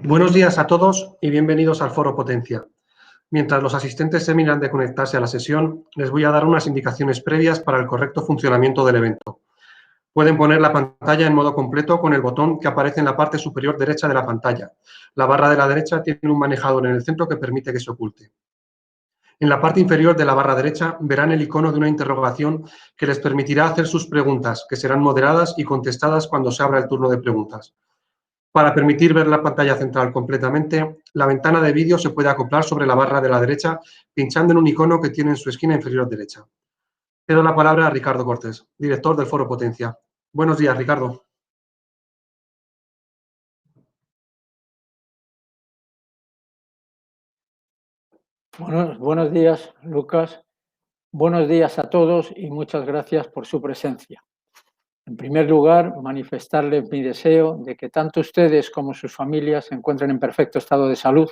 Buenos días a todos y bienvenidos al Foro Potencia. Mientras los asistentes terminan de conectarse a la sesión, les voy a dar unas indicaciones previas para el correcto funcionamiento del evento. Pueden poner la pantalla en modo completo con el botón que aparece en la parte superior derecha de la pantalla. La barra de la derecha tiene un manejador en el centro que permite que se oculte. En la parte inferior de la barra derecha verán el icono de una interrogación que les permitirá hacer sus preguntas, que serán moderadas y contestadas cuando se abra el turno de preguntas. Para permitir ver la pantalla central completamente, la ventana de vídeo se puede acoplar sobre la barra de la derecha pinchando en un icono que tiene en su esquina inferior derecha. Cedo la palabra a Ricardo Cortés, director del Foro Potencia. Buenos días, Ricardo. Buenos días, Lucas. Buenos días a todos y muchas gracias por su presencia. En primer lugar, manifestarles mi deseo de que tanto ustedes como sus familias se encuentren en perfecto estado de salud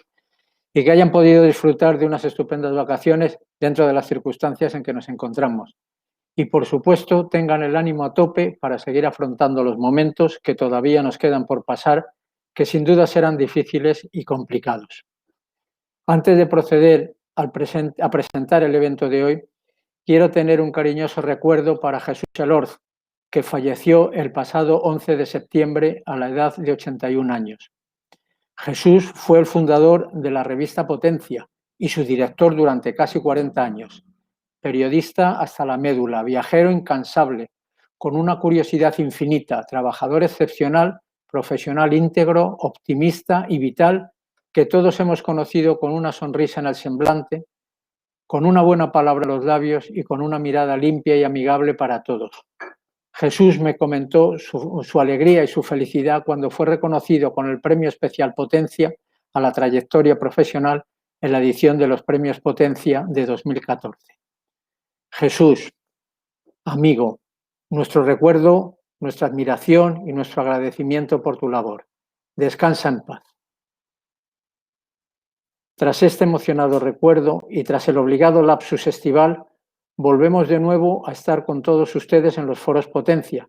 y que hayan podido disfrutar de unas estupendas vacaciones dentro de las circunstancias en que nos encontramos. Y, por supuesto, tengan el ánimo a tope para seguir afrontando los momentos que todavía nos quedan por pasar, que sin duda serán difíciles y complicados. Antes de proceder a presentar el evento de hoy, quiero tener un cariñoso recuerdo para Jesús Elorz, que falleció el pasado 11 de septiembre a la edad de 81 años. Jesús fue el fundador de la revista Potencia y su director durante casi 40 años. Periodista hasta la médula, viajero incansable, con una curiosidad infinita, trabajador excepcional, profesional íntegro, optimista y vital, que todos hemos conocido con una sonrisa en el semblante, con una buena palabra en los labios y con una mirada limpia y amigable para todos. Jesús me comentó su alegría y su felicidad cuando fue reconocido con el Premio Especial Potencia a la trayectoria profesional en la edición de los Premios Potencia de 2014. Jesús, amigo, nuestro recuerdo, nuestra admiración y nuestro agradecimiento por tu labor. Descansa en paz. Tras este emocionado recuerdo y tras el obligado lapsus estival, volvemos de nuevo a estar con todos ustedes en los foros Potencia,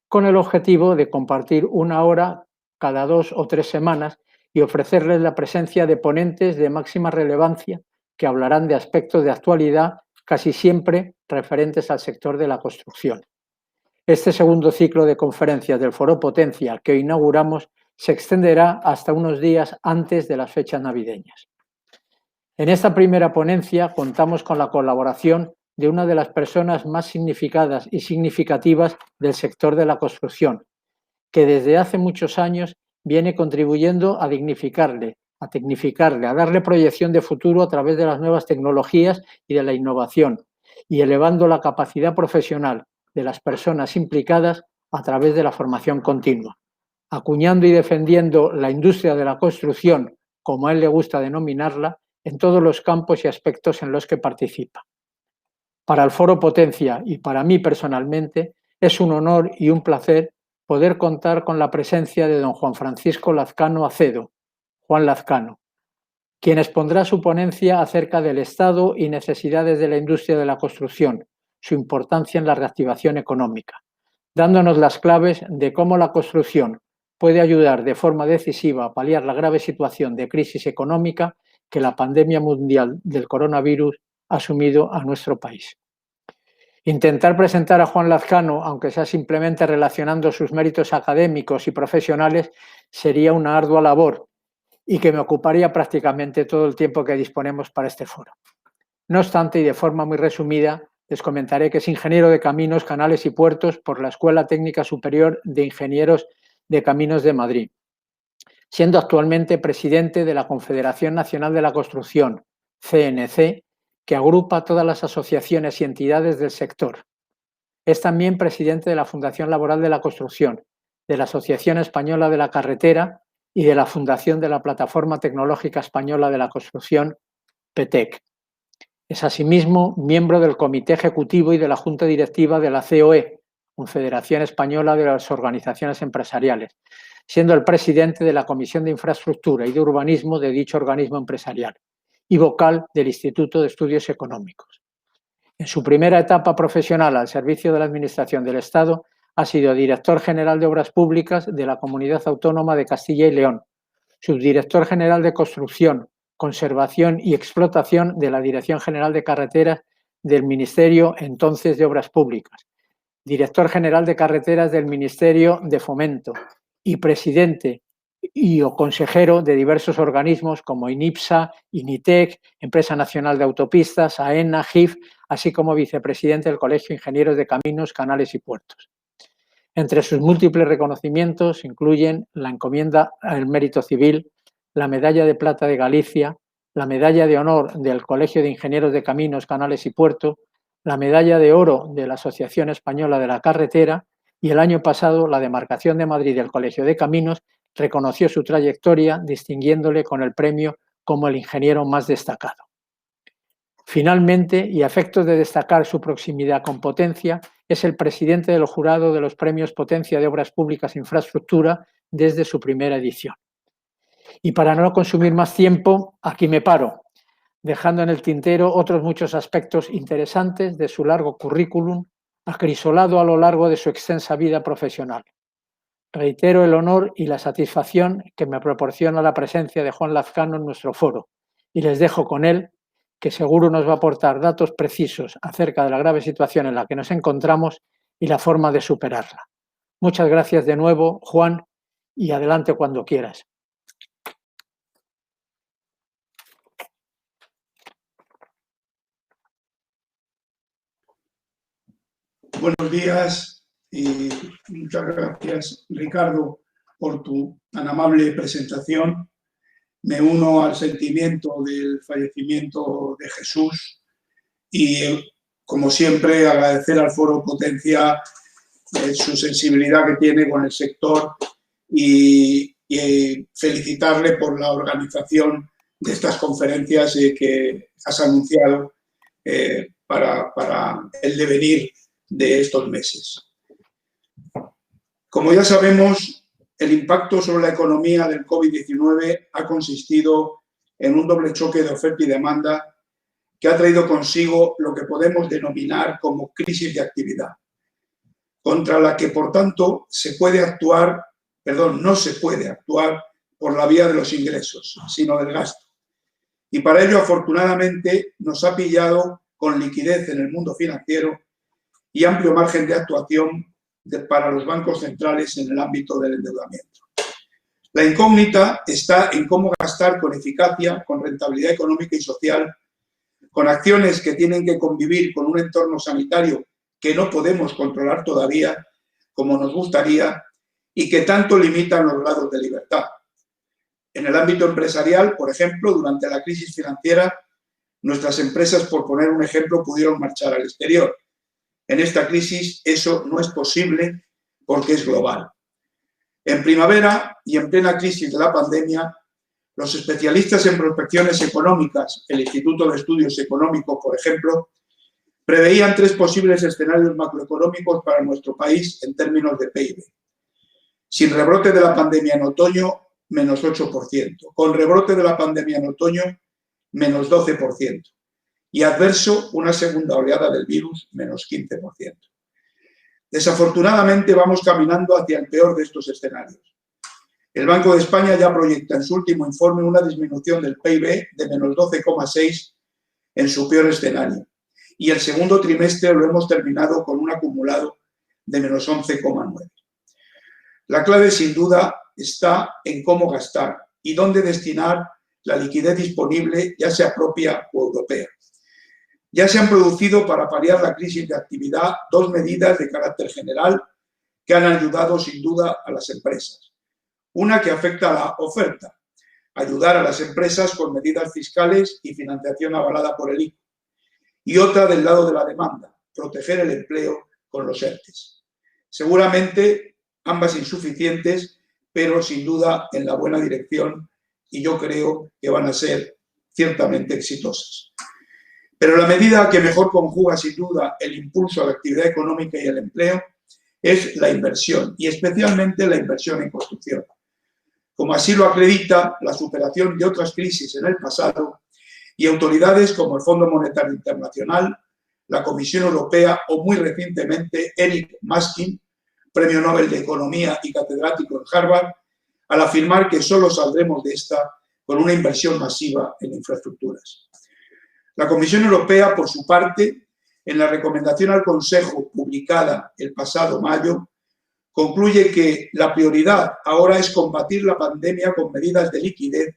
con el objetivo de compartir una hora cada 2 o 3 semanas y ofrecerles la presencia de ponentes de máxima relevancia que hablarán de aspectos de actualidad casi siempre referentes al sector de la construcción. Este segundo ciclo de conferencias del Foro Potencia que hoy inauguramos se extenderá hasta unos días antes de las fechas navideñas. En esta primera ponencia contamos con la colaboración de una de las personas más significadas y significativas del sector de la construcción, que desde hace muchos años viene contribuyendo a dignificarle, a tecnificarle, a darle proyección de futuro a través de las nuevas tecnologías y de la innovación, y elevando la capacidad profesional de las personas implicadas a través de la formación continua, acuñando y defendiendo la industria de la construcción, como a él le gusta denominarla, en todos los campos y aspectos en los que participa. Para el Foro Potencia y para mí personalmente es un honor y un placer poder contar con la presencia de don Juan Francisco Lazcano Acedo, Juan Lazcano, quien expondrá su ponencia acerca del estado y necesidades de la industria de la construcción, su importancia en la reactivación económica, dándonos las claves de cómo la construcción puede ayudar de forma decisiva a paliar la grave situación de crisis económica que la pandemia mundial del coronavirus ha sumido a nuestro país. Intentar presentar a Juan Lazcano, aunque sea simplemente relacionando sus méritos académicos y profesionales, sería una ardua labor y que me ocuparía prácticamente todo el tiempo que disponemos para este foro. No obstante, y de forma muy resumida, les comentaré que es ingeniero de caminos, canales y puertos por la Escuela Técnica Superior de Ingenieros de Caminos de Madrid, siendo actualmente presidente de la Confederación Nacional de la Construcción, CNC, que agrupa todas las asociaciones y entidades del sector. Es también presidente de la Fundación Laboral de la Construcción, de la Asociación Española de la Carretera y de la Fundación de la Plataforma Tecnológica Española de la Construcción, PETEC. Es asimismo miembro del Comité Ejecutivo y de la Junta Directiva de la COE, Confederación Española de las Organizaciones Empresariales, siendo el presidente de la Comisión de Infraestructura y de Urbanismo de dicho organismo empresarial y vocal del Instituto de Estudios Económicos. En su primera etapa profesional al servicio de la Administración del Estado, ha sido director general de Obras Públicas de la Comunidad Autónoma de Castilla y León, subdirector general de Construcción, Conservación y Explotación de la Dirección General de Carreteras del Ministerio entonces de Obras Públicas, director general de Carreteras del Ministerio de Fomento y presidente o consejero de diversos organismos como INIPSA, INITEC, Empresa Nacional de Autopistas, AENA, GIF, así como vicepresidente del Colegio de Ingenieros de Caminos, Canales y Puertos. Entre sus múltiples reconocimientos incluyen la encomienda al mérito civil, la medalla de plata de Galicia, la medalla de honor del Colegio de Ingenieros de Caminos, Canales y Puertos, la medalla de oro de la Asociación Española de la Carretera y el año pasado la demarcación de Madrid del Colegio de Caminos reconoció su trayectoria distinguiéndole con el premio como el ingeniero más destacado. Finalmente, y a efectos de destacar su proximidad con Potencia, es el presidente del jurado de los premios Potencia de Obras Públicas e Infraestructura desde su primera edición. Y para no consumir más tiempo, aquí me paro, dejando en el tintero otros muchos aspectos interesantes de su largo currículum, acrisolado a lo largo de su extensa vida profesional. Reitero el honor y la satisfacción que me proporciona la presencia de Juan Lazcano en nuestro foro y les dejo con él, que seguro nos va a aportar datos precisos acerca de la grave situación en la que nos encontramos y la forma de superarla. Muchas gracias de nuevo, Juan, y adelante cuando quieras. Buenos días y muchas gracias, Ricardo, por tu tan amable presentación. Me uno al sentimiento del fallecimiento de Jesús y, como siempre, agradecer al Foro Potencia su sensibilidad que tiene con el sector y felicitarle por la organización de estas conferencias que has anunciado para el devenir de estos meses. Como ya sabemos, el impacto sobre la economía del COVID-19 ha consistido en un doble choque de oferta y demanda que ha traído consigo lo que podemos denominar como crisis de actividad, contra la que, por tanto, no se puede actuar por la vía de los ingresos, sino del gasto. Y para ello, afortunadamente, nos ha pillado con liquidez en el mundo financiero y amplio margen de actuación para los bancos centrales en el ámbito del endeudamiento. La incógnita está en cómo gastar con eficacia, con rentabilidad económica y social, con acciones que tienen que convivir con un entorno sanitario que no podemos controlar todavía como nos gustaría y que tanto limitan los grados de libertad. En el ámbito empresarial, por ejemplo, durante la crisis financiera, nuestras empresas, por poner un ejemplo, pudieron marchar al exterior. En esta crisis eso no es posible porque es global. En primavera y en plena crisis de la pandemia, los especialistas en prospecciones económicas, el Instituto de Estudios Económicos, por ejemplo, preveían 3 posibles escenarios macroeconómicos para nuestro país en términos de PIB. Sin rebrote de la pandemia en otoño, menos 8%. Con rebrote de la pandemia en otoño, menos 12%. Y adverso, una segunda oleada del virus, menos 15%. Desafortunadamente vamos caminando hacia el peor de estos escenarios. El Banco de España ya proyecta en su último informe una disminución del PIB de menos 12,6 en su peor escenario. Y el segundo trimestre lo hemos terminado con un acumulado de menos 11,9. La clave, sin duda, está en cómo gastar y dónde destinar la liquidez disponible, ya sea propia o europea. Ya se han producido, para paliar la crisis de actividad, 2 medidas de carácter general que han ayudado sin duda a las empresas. Una que afecta a la oferta, ayudar a las empresas con medidas fiscales y financiación avalada por el ICO. Y otra del lado de la demanda, proteger el empleo con los ERTEs. Seguramente ambas insuficientes, pero sin duda en la buena dirección y yo creo que van a ser ciertamente exitosas. Pero la medida que mejor conjuga sin duda el impulso a la actividad económica y el empleo es la inversión, y especialmente la inversión en construcción. Como así lo acredita la superación de otras crisis en el pasado y autoridades como el Fondo Monetario Internacional, la Comisión Europea o muy recientemente Eric Maskin, Premio Nobel de Economía y catedrático en Harvard, al afirmar que solo saldremos de esta con una inversión masiva en infraestructuras. La Comisión Europea, por su parte, en la recomendación al Consejo publicada el pasado mayo, concluye que la prioridad ahora es combatir la pandemia con medidas de liquidez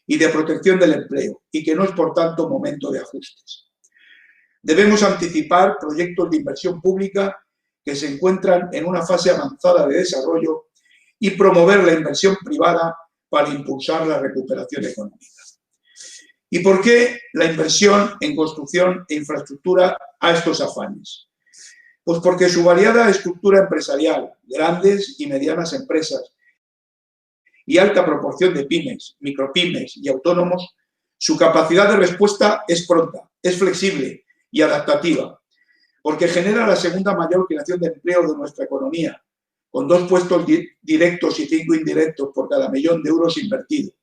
y de protección del empleo y que no es, por tanto, momento de ajustes. Debemos anticipar proyectos de inversión pública que se encuentran en una fase avanzada de desarrollo y promover la inversión privada para impulsar la recuperación económica. ¿Y por qué la inversión en construcción e infraestructura a estos afanes? Pues porque su variada estructura empresarial, grandes y medianas empresas y alta proporción de pymes, micropymes y autónomos, su capacidad de respuesta es pronta, es flexible y adaptativa, porque genera la segunda mayor creación de empleo de nuestra economía, con 2 puestos directos y 5 indirectos por cada millón de euros invertidos.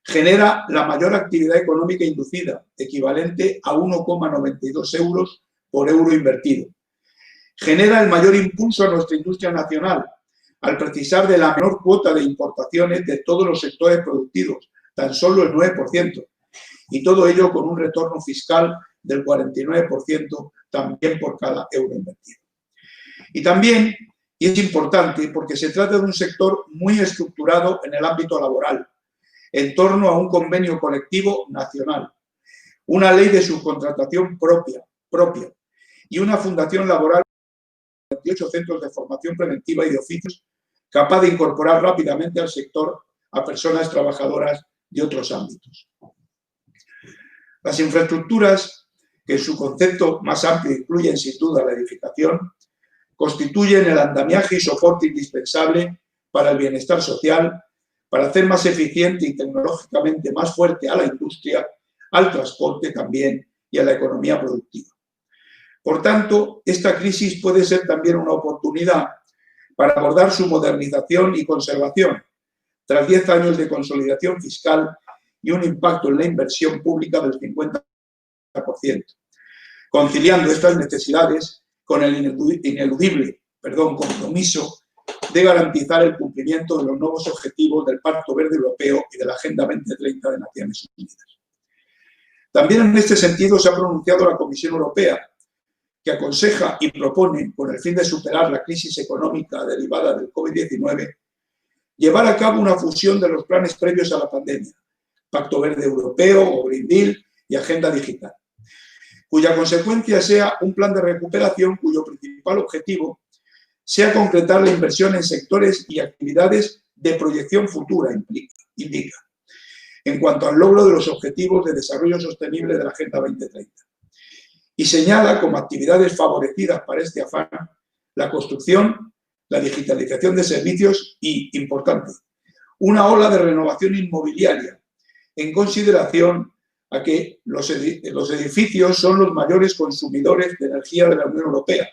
Genera la mayor actividad económica inducida, equivalente a 1,92 euros por euro invertido. Genera el mayor impulso a nuestra industria nacional, al precisar de la menor cuota de importaciones de todos los sectores productivos, tan solo el 9%, y todo ello con un retorno fiscal del 49% también por cada euro invertido. Y también, y es importante, porque se trata de un sector muy estructurado en el ámbito laboral, en torno a un convenio colectivo nacional, una ley de subcontratación propia y una fundación laboral con 28 centros de formación preventiva y de oficios capaz de incorporar rápidamente al sector a personas trabajadoras de otros ámbitos. Las infraestructuras, que en su concepto más amplio incluyen sin duda la edificación, constituyen el andamiaje y soporte indispensable para el bienestar social, para hacer más eficiente y tecnológicamente más fuerte a la industria, al transporte también y a la economía productiva. Por tanto, esta crisis puede ser también una oportunidad para abordar su modernización y conservación, tras 10 años de consolidación fiscal y un impacto en la inversión pública del 50%, conciliando estas necesidades con el ineludible compromiso de garantizar el cumplimiento de los nuevos objetivos del Pacto Verde Europeo y de la Agenda 2030 de Naciones Unidas. También en este sentido se ha pronunciado la Comisión Europea, que aconseja y propone, con el fin de superar la crisis económica derivada del COVID-19, llevar a cabo una fusión de los planes previos a la pandemia, Pacto Verde Europeo o Green Deal y Agenda Digital, cuya consecuencia sea un plan de recuperación cuyo principal objetivo sea concretar la inversión en sectores y actividades de proyección futura, indica, en cuanto al logro de los objetivos de desarrollo sostenible de la Agenda 2030. Y señala como actividades favorecidas para este afán la construcción, la digitalización de servicios y, importante, una ola de renovación inmobiliaria en consideración a que los edificios son los mayores consumidores de energía de la Unión Europea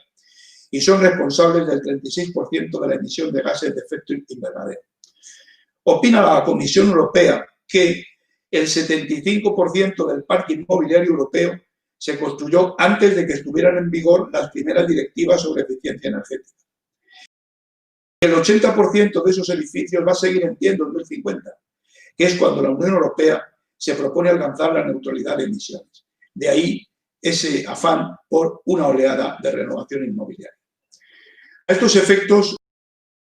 y son responsables del 36% de la emisión de gases de efecto invernadero. Opina la Comisión Europea que el 75% del parque inmobiliario europeo se construyó antes de que estuvieran en vigor las primeras directivas sobre eficiencia energética. El 80% de esos edificios va a seguir en pie en 2050, que es cuando la Unión Europea se propone alcanzar la neutralidad de emisiones. De ahí ese afán por una oleada de renovación inmobiliaria. A estos efectos,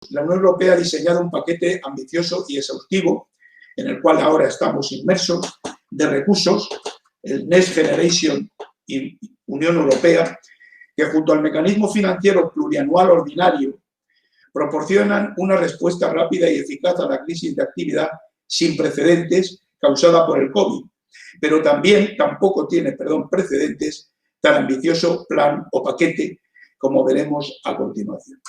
la Unión Europea ha diseñado un paquete ambicioso y exhaustivo, en el cual ahora estamos inmersos, de recursos, el Next Generation y Unión Europea, que junto al mecanismo financiero plurianual ordinario proporcionan una respuesta rápida y eficaz a la crisis de actividad sin precedentes causada por el COVID, pero también tampoco tiene precedentes tan ambicioso plan o paquete como veremos a continuación.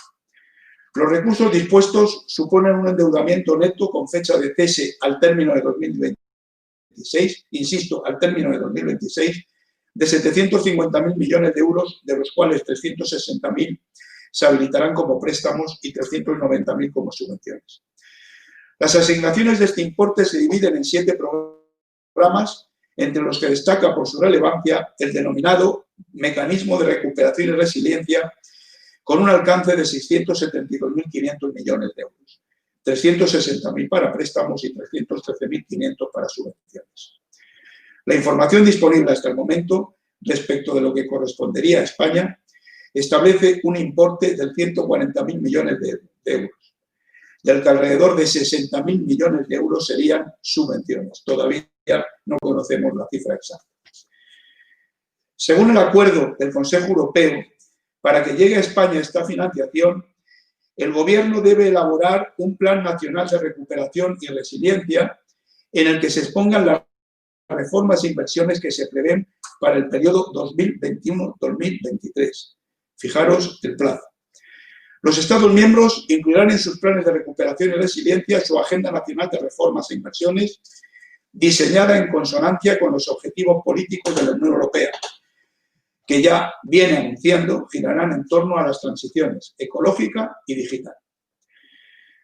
Los recursos dispuestos suponen un endeudamiento neto con fecha de cese al término de 2026, insisto, al término de 2026, de 750.000 millones de euros, de los cuales 360.000 se habilitarán como préstamos y 390.000 como subvenciones. Las asignaciones de este importe se dividen en 7 programas, entre los que destaca por su relevancia el denominado Mecanismo de Recuperación y Resiliencia, con un alcance de 672.500 millones de euros. 360.000 para préstamos y 313.500 para subvenciones. La información disponible hasta el momento respecto de lo que correspondería a España establece un importe de 140.000 millones de euros, del que alrededor de 60.000 millones de euros serían subvenciones. Todavía no conocemos la cifra exacta. Según el acuerdo del Consejo Europeo, para que llegue a España esta financiación, el Gobierno debe elaborar un Plan Nacional de Recuperación y Resiliencia en el que se expongan las reformas e inversiones que se prevén para el periodo 2021-2023. Fijaros el plazo. Los Estados miembros incluirán en sus planes de recuperación y resiliencia su Agenda Nacional de Reformas e Inversiones, diseñada en consonancia con los objetivos políticos de la Unión Europea, que ya viene anunciando girarán en torno a las transiciones ecológica y digital.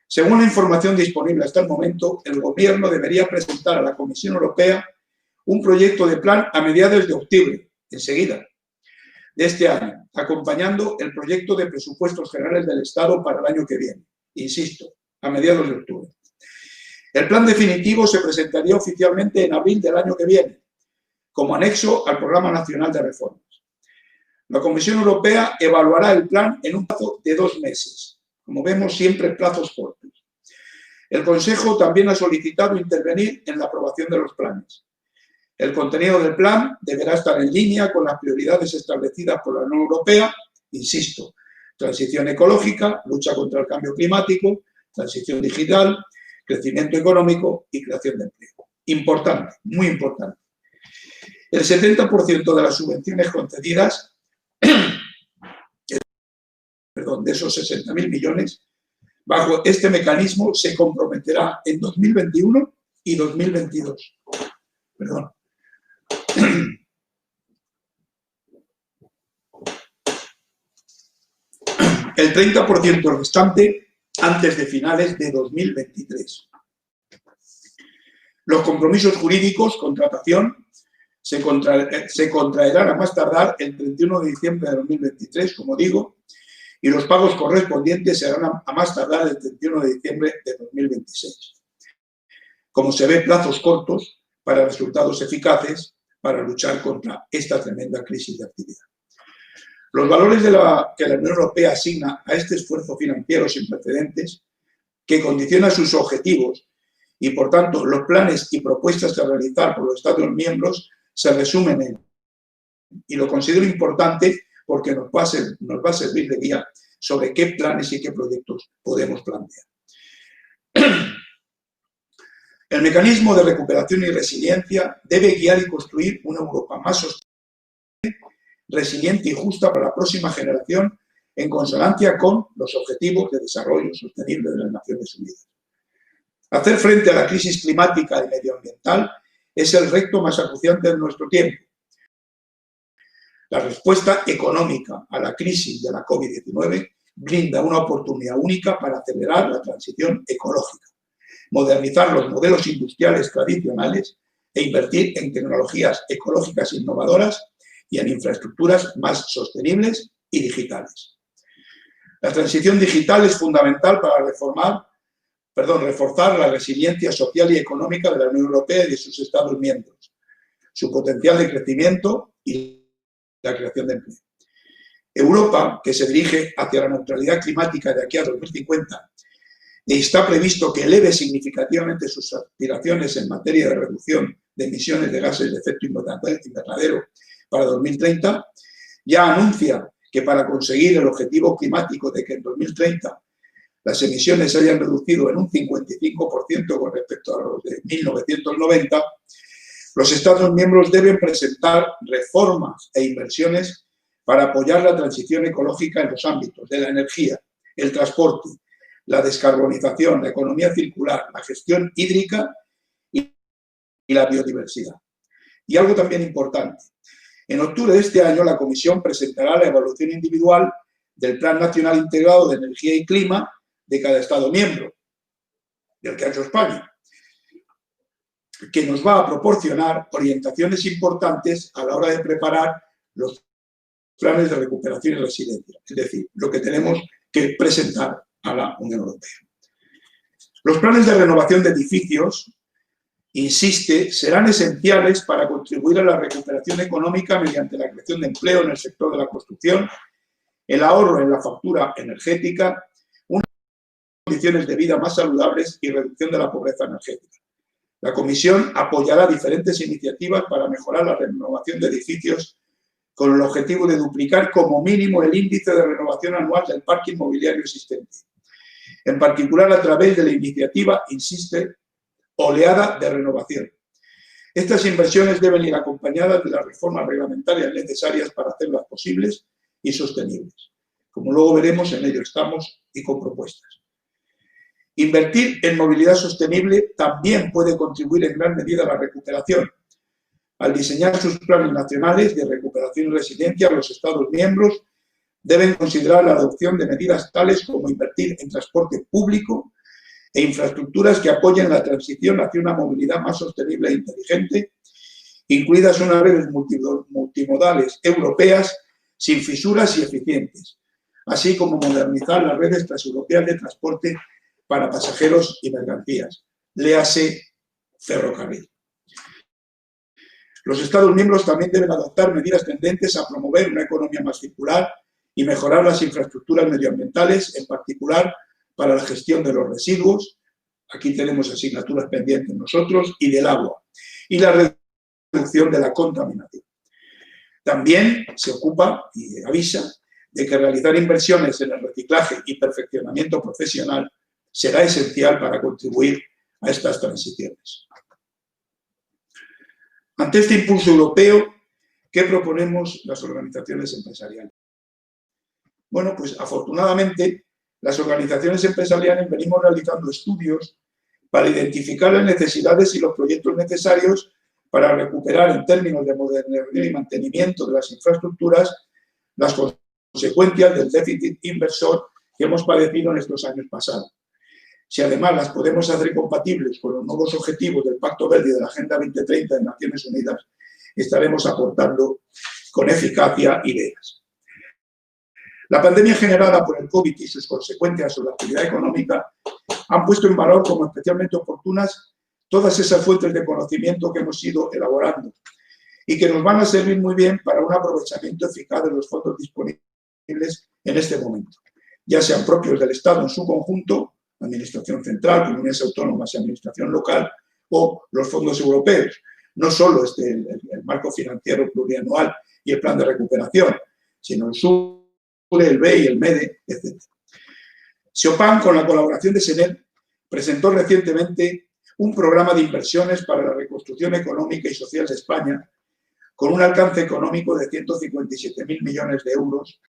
Según la información disponible hasta el momento, el Gobierno debería presentar a la Comisión Europea un proyecto de plan a mediados de octubre, enseguida, de este año, acompañando el proyecto de presupuestos generales del Estado para el año que viene. Insisto, a mediados de octubre. El plan definitivo se presentaría oficialmente en abril del año que viene, como anexo al Programa Nacional de Reformas. La Comisión Europea evaluará el plan en un plazo de 2 meses. Como vemos, siempre plazos cortos. El Consejo también ha solicitado intervenir en la aprobación de los planes. El contenido del plan deberá estar en línea con las prioridades establecidas por la Unión Europea, insisto, transición ecológica, lucha contra el cambio climático, transición digital, crecimiento económico y creación de empleo. Importante, muy importante. El 70% de las subvenciones concedidas, de esos 60.000 millones, bajo este mecanismo se comprometerá en 2021 y 2022. Perdón. El 30% restante antes de finales de 2023. Los compromisos jurídicos, contratación, se contraerán a más tardar el 31 de diciembre de 2023, como digo, y los pagos correspondientes se harán a más tardar el 31 de diciembre de 2026. Como se ve, plazos cortos para resultados eficaces para luchar contra esta tremenda crisis de actividad. Los valores que la Unión Europea asigna a este esfuerzo financiero sin precedentes, que condiciona sus objetivos y, por tanto, los planes y propuestas a realizar por los Estados miembros, se resumen en, y lo considero importante porque nos va a servir de guía sobre qué planes y qué proyectos podemos plantear. El mecanismo de recuperación y resiliencia debe guiar y construir una Europa más sostenible, resiliente y justa para la próxima generación, en consonancia con los objetivos de desarrollo sostenible de las Naciones Unidas. Hacer frente a la crisis climática y medioambiental es el reto más acuciante de nuestro tiempo. La respuesta económica a la crisis de la COVID-19 brinda una oportunidad única para acelerar la transición ecológica, modernizar los modelos industriales tradicionales e invertir en tecnologías ecológicas innovadoras y en infraestructuras más sostenibles y digitales. La transición digital es fundamental para reforzar la resiliencia social y económica de la Unión Europea y de sus Estados miembros, su potencial de crecimiento y la creación de empleo. Europa, que se dirige hacia la neutralidad climática de aquí a 2050 y está previsto que eleve significativamente sus aspiraciones en materia de reducción de emisiones de gases de efecto invernadero para 2030, ya anuncia que para conseguir el objetivo climático de que en 2030 las emisiones se hayan reducido en un 55% con respecto a los de 1990, los Estados miembros deben presentar reformas e inversiones para apoyar la transición ecológica en los ámbitos de la energía, el transporte, la descarbonización, la economía circular, la gestión hídrica y la biodiversidad. Y algo también importante. En octubre de este año, la Comisión presentará la evaluación individual del Plan Nacional Integrado de Energía y Clima de cada Estado miembro, del que ha hecho España, que nos va a proporcionar orientaciones importantes a la hora de preparar los planes de recuperación y resiliencia, es decir, lo que tenemos que presentar a la Unión Europea. Los planes de renovación de edificios, insiste, serán esenciales para contribuir a la recuperación económica mediante la creación de empleo en el sector de la construcción, el ahorro en la factura energética, unas condiciones de vida más saludables y reducción de la pobreza energética. La Comisión apoyará diferentes iniciativas para mejorar la renovación de edificios con el objetivo de duplicar como mínimo el índice de renovación anual del parque inmobiliario existente. En particular a través de la iniciativa, insiste, oleada de renovación. Estas inversiones deben ir acompañadas de las reformas reglamentarias necesarias para hacerlas posibles y sostenibles. Como luego veremos, en ello estamos y con propuestas. Invertir en movilidad sostenible también puede contribuir en gran medida a la recuperación. Al diseñar sus planes nacionales de recuperación y resiliencia, los Estados miembros deben considerar la adopción de medidas tales como invertir en transporte público e infraestructuras que apoyen la transición hacia una movilidad más sostenible e inteligente, incluidas unas redes multimodales europeas sin fisuras y eficientes, así como modernizar las redes transeuropeas de transporte para pasajeros y mercancías, léase ferrocarril. Los Estados miembros también deben adoptar medidas tendentes a promover una economía más circular y mejorar las infraestructuras medioambientales, en particular para la gestión de los residuos, aquí tenemos asignaturas pendientes nosotros, y del agua, y la reducción de la contaminación. También se ocupa y avisa de que realizar inversiones en el reciclaje y perfeccionamiento profesional será esencial para contribuir a estas transiciones. Ante este impulso europeo, ¿qué proponemos las organizaciones empresariales? Bueno, pues afortunadamente las organizaciones empresariales venimos realizando estudios para identificar las necesidades y los proyectos necesarios para recuperar en términos de modernización y mantenimiento de las infraestructuras las consecuencias del déficit inversor que hemos padecido en estos años pasados. Si además las podemos hacer compatibles con los nuevos objetivos del Pacto Verde y de la Agenda 2030 de Naciones Unidas, estaremos aportando con eficacia ideas. La pandemia generada por el COVID y sus consecuencias sobre la actividad económica han puesto en valor como especialmente oportunas todas esas fuentes de conocimiento que hemos ido elaborando y que nos van a servir muy bien para un aprovechamiento eficaz de los fondos disponibles en este momento, ya sean propios del Estado en su conjunto, Administración Central, Comunidades Autónomas y Administración Local, o los fondos europeos, no solo el marco financiero plurianual y el plan de recuperación, sino el SURE, el BEI, el MEDE, etc. SEOPAN, con la colaboración de SENER, presentó recientemente un programa de inversiones para la reconstrucción económica y social de España con un alcance económico de 157.000 millones de euros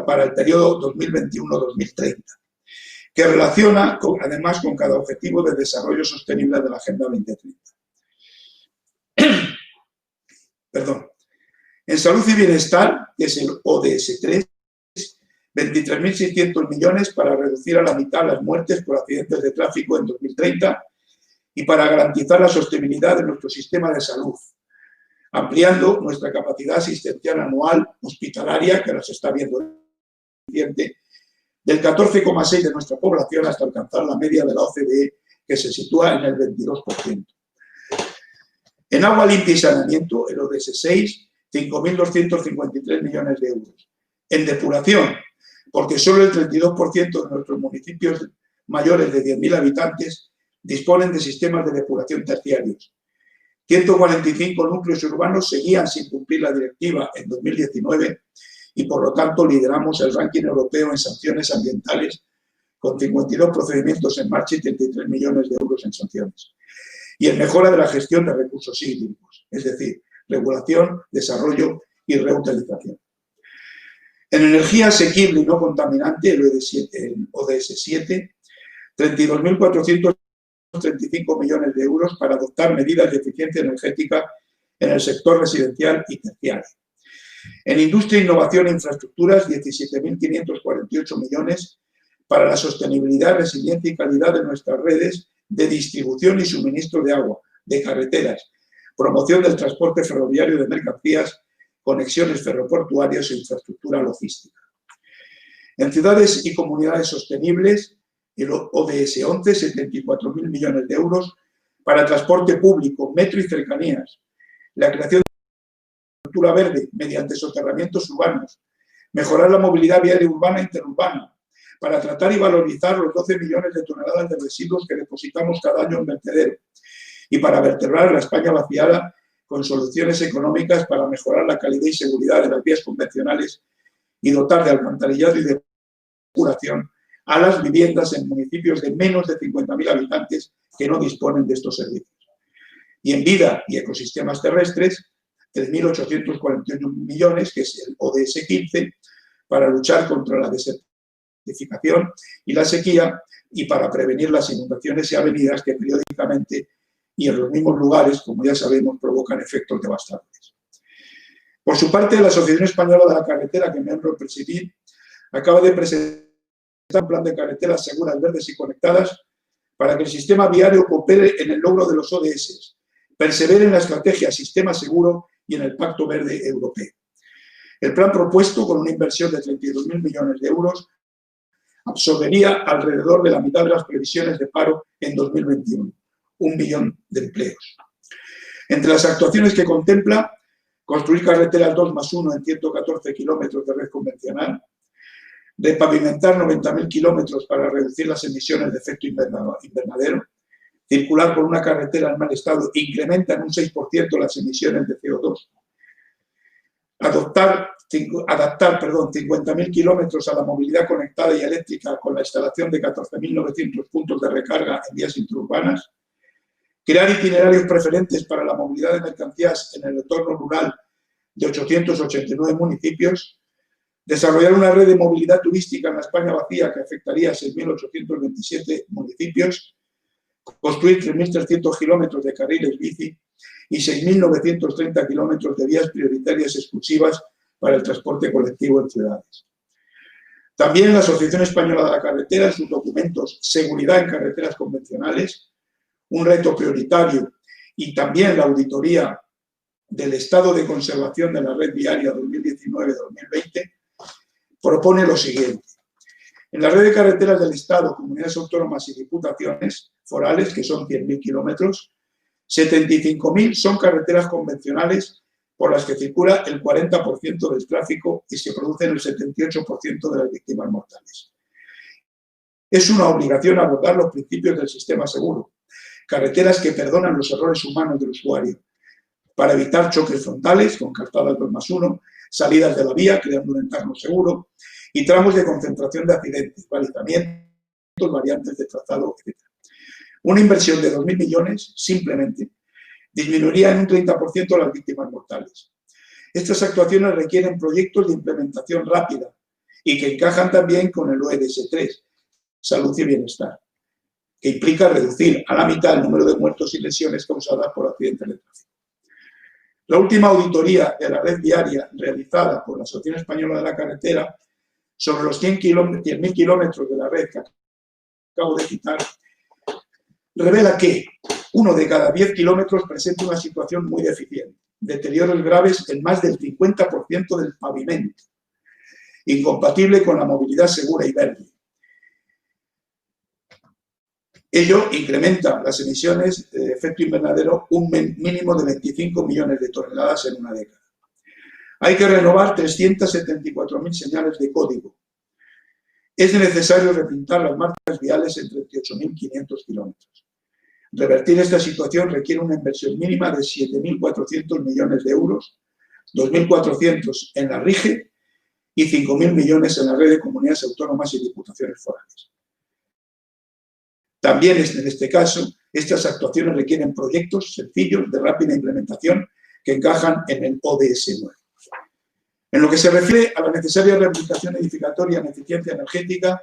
para el periodo 2021-2030, que relaciona además con cada objetivo de desarrollo sostenible de la Agenda 2030. Perdón. En salud y bienestar, que es el ODS 3, 23.600 millones para reducir a la mitad las muertes por accidentes de tráfico en 2030 y para garantizar la sostenibilidad de nuestro sistema de salud, ampliando nuestra capacidad asistencial anual hospitalaria, que nos está viendo del 14,6% de nuestra población hasta alcanzar la media de la OCDE, que se sitúa en el 22%. En agua limpia y saneamiento, el ODS 6, 5.253 millones de euros. En depuración, porque solo el 32% de nuestros municipios mayores de 10.000 habitantes disponen de sistemas de depuración terciarios. 145 núcleos urbanos seguían sin cumplir la directiva en 2019 y por lo tanto lideramos el ranking europeo en sanciones ambientales con 52 procedimientos en marcha y 33 millones de euros en sanciones. Y en mejora de la gestión de recursos hídricos, es decir, regulación, desarrollo y reutilización. En energía asequible y no contaminante, el ODS 7, 32.435 millones de euros para adoptar medidas de eficiencia energética en el sector residencial y terciario. En industria, innovación e infraestructuras, 17.548 millones para la sostenibilidad, resiliencia y calidad de nuestras redes de distribución y suministro de agua, de carreteras, promoción del transporte ferroviario de mercancías, conexiones ferroportuarias e infraestructura logística. En ciudades y comunidades sostenibles, el ODS 11, 74.000 millones de euros para transporte público, metro y cercanías, la creación de infraestructura verde mediante soterramientos urbanos, mejorar la movilidad viaria urbana e interurbana, para tratar y valorizar los 12 millones de toneladas de residuos que depositamos cada año en vertedero y para vertebrar la España vaciada con soluciones económicas para mejorar la calidad y seguridad de las vías convencionales y dotar de alcantarillado y de depuración a las viviendas en municipios de menos de 50.000 habitantes que no disponen de estos servicios. Y en vida y ecosistemas terrestres, 3.841 millones, que es el ODS 15, para luchar contra la desertificación y la sequía y para prevenir las inundaciones y avenidas que periódicamente y en los mismos lugares, como ya sabemos, provocan efectos devastadores. Por su parte, la Asociación Española de la Carretera, que me honro presidir, acaba de presentar un plan de carreteras seguras, verdes y conectadas para que el sistema viario coopere en el logro de los ODS, persevere en la estrategia Sistema Seguro y en el Pacto Verde Europeo. El plan propuesto, con una inversión de 32.000 millones de euros, absorbería alrededor de la mitad de las previsiones de paro en 2021, 1 millón de empleos. Entre las actuaciones que contempla, construir carreteras 2+1 en 114 kilómetros de red convencional, repavimentar 90.000 kilómetros para reducir las emisiones de efecto invernadero, circular por una carretera en mal estado incrementa en un 6% las emisiones de CO2, adaptar 50.000 kilómetros a la movilidad conectada y eléctrica con la instalación de 14.900 puntos de recarga en vías interurbanas, crear itinerarios preferentes para la movilidad de mercancías en el entorno rural de 889 municipios, desarrollar una red de movilidad turística en la España vacía que afectaría a 6.827 municipios, construir 3.300 kilómetros de carriles bici y 6.930 kilómetros de vías prioritarias exclusivas para el transporte colectivo en ciudades. También la Asociación Española de la Carretera, en sus documentos Seguridad en carreteras convencionales, un reto prioritario, y también la auditoría del estado de conservación de la red viaria 2019-2020, propone lo siguiente. En la red de carreteras del Estado, comunidades autónomas y diputaciones forales, que son 100.000 kilómetros, 75.000 son carreteras convencionales por las que circula el 40% del tráfico y se producen el 78% de las víctimas mortales. Es una obligación abordar los principios del sistema seguro, carreteras que perdonan los errores humanos del usuario, para evitar choques frontales con calzadas 2+1, salidas de la vía creando un entorno seguro y tramos de concentración de accidentes, balizamientos, variantes de trazado, etc. Una inversión de 2.000 millones, simplemente, disminuiría en un 30% las víctimas mortales. Estas actuaciones requieren proyectos de implementación rápida y que encajan también con el ODS 3, Salud y Bienestar, que implica reducir a la mitad el número de muertos y lesiones causadas por accidentes de tráfico. La última auditoría de la red viaria realizada por la Asociación Española de la Carretera sobre los 100.000 kilómetros de la red que acabo de citar revela que 1 de cada 10 kilómetros presenta una situación muy deficiente, deterioros graves en más del 50% del pavimento, incompatible con la movilidad segura y verde. Ello incrementa las emisiones de efecto invernadero un mínimo de 25 millones de toneladas en una década. Hay que renovar 374.000 señales de código. Es necesario repintar las marcas viales en 38.500 kilómetros. Revertir esta situación requiere una inversión mínima de 7.400 millones de euros, 2.400 en la RIGE y 5.000 millones en la red de comunidades autónomas y diputaciones forales. También en este caso, estas actuaciones requieren proyectos sencillos de rápida implementación que encajan en el ODS 9. En lo que se refiere a la necesaria rehabilitación edificatoria en eficiencia energética,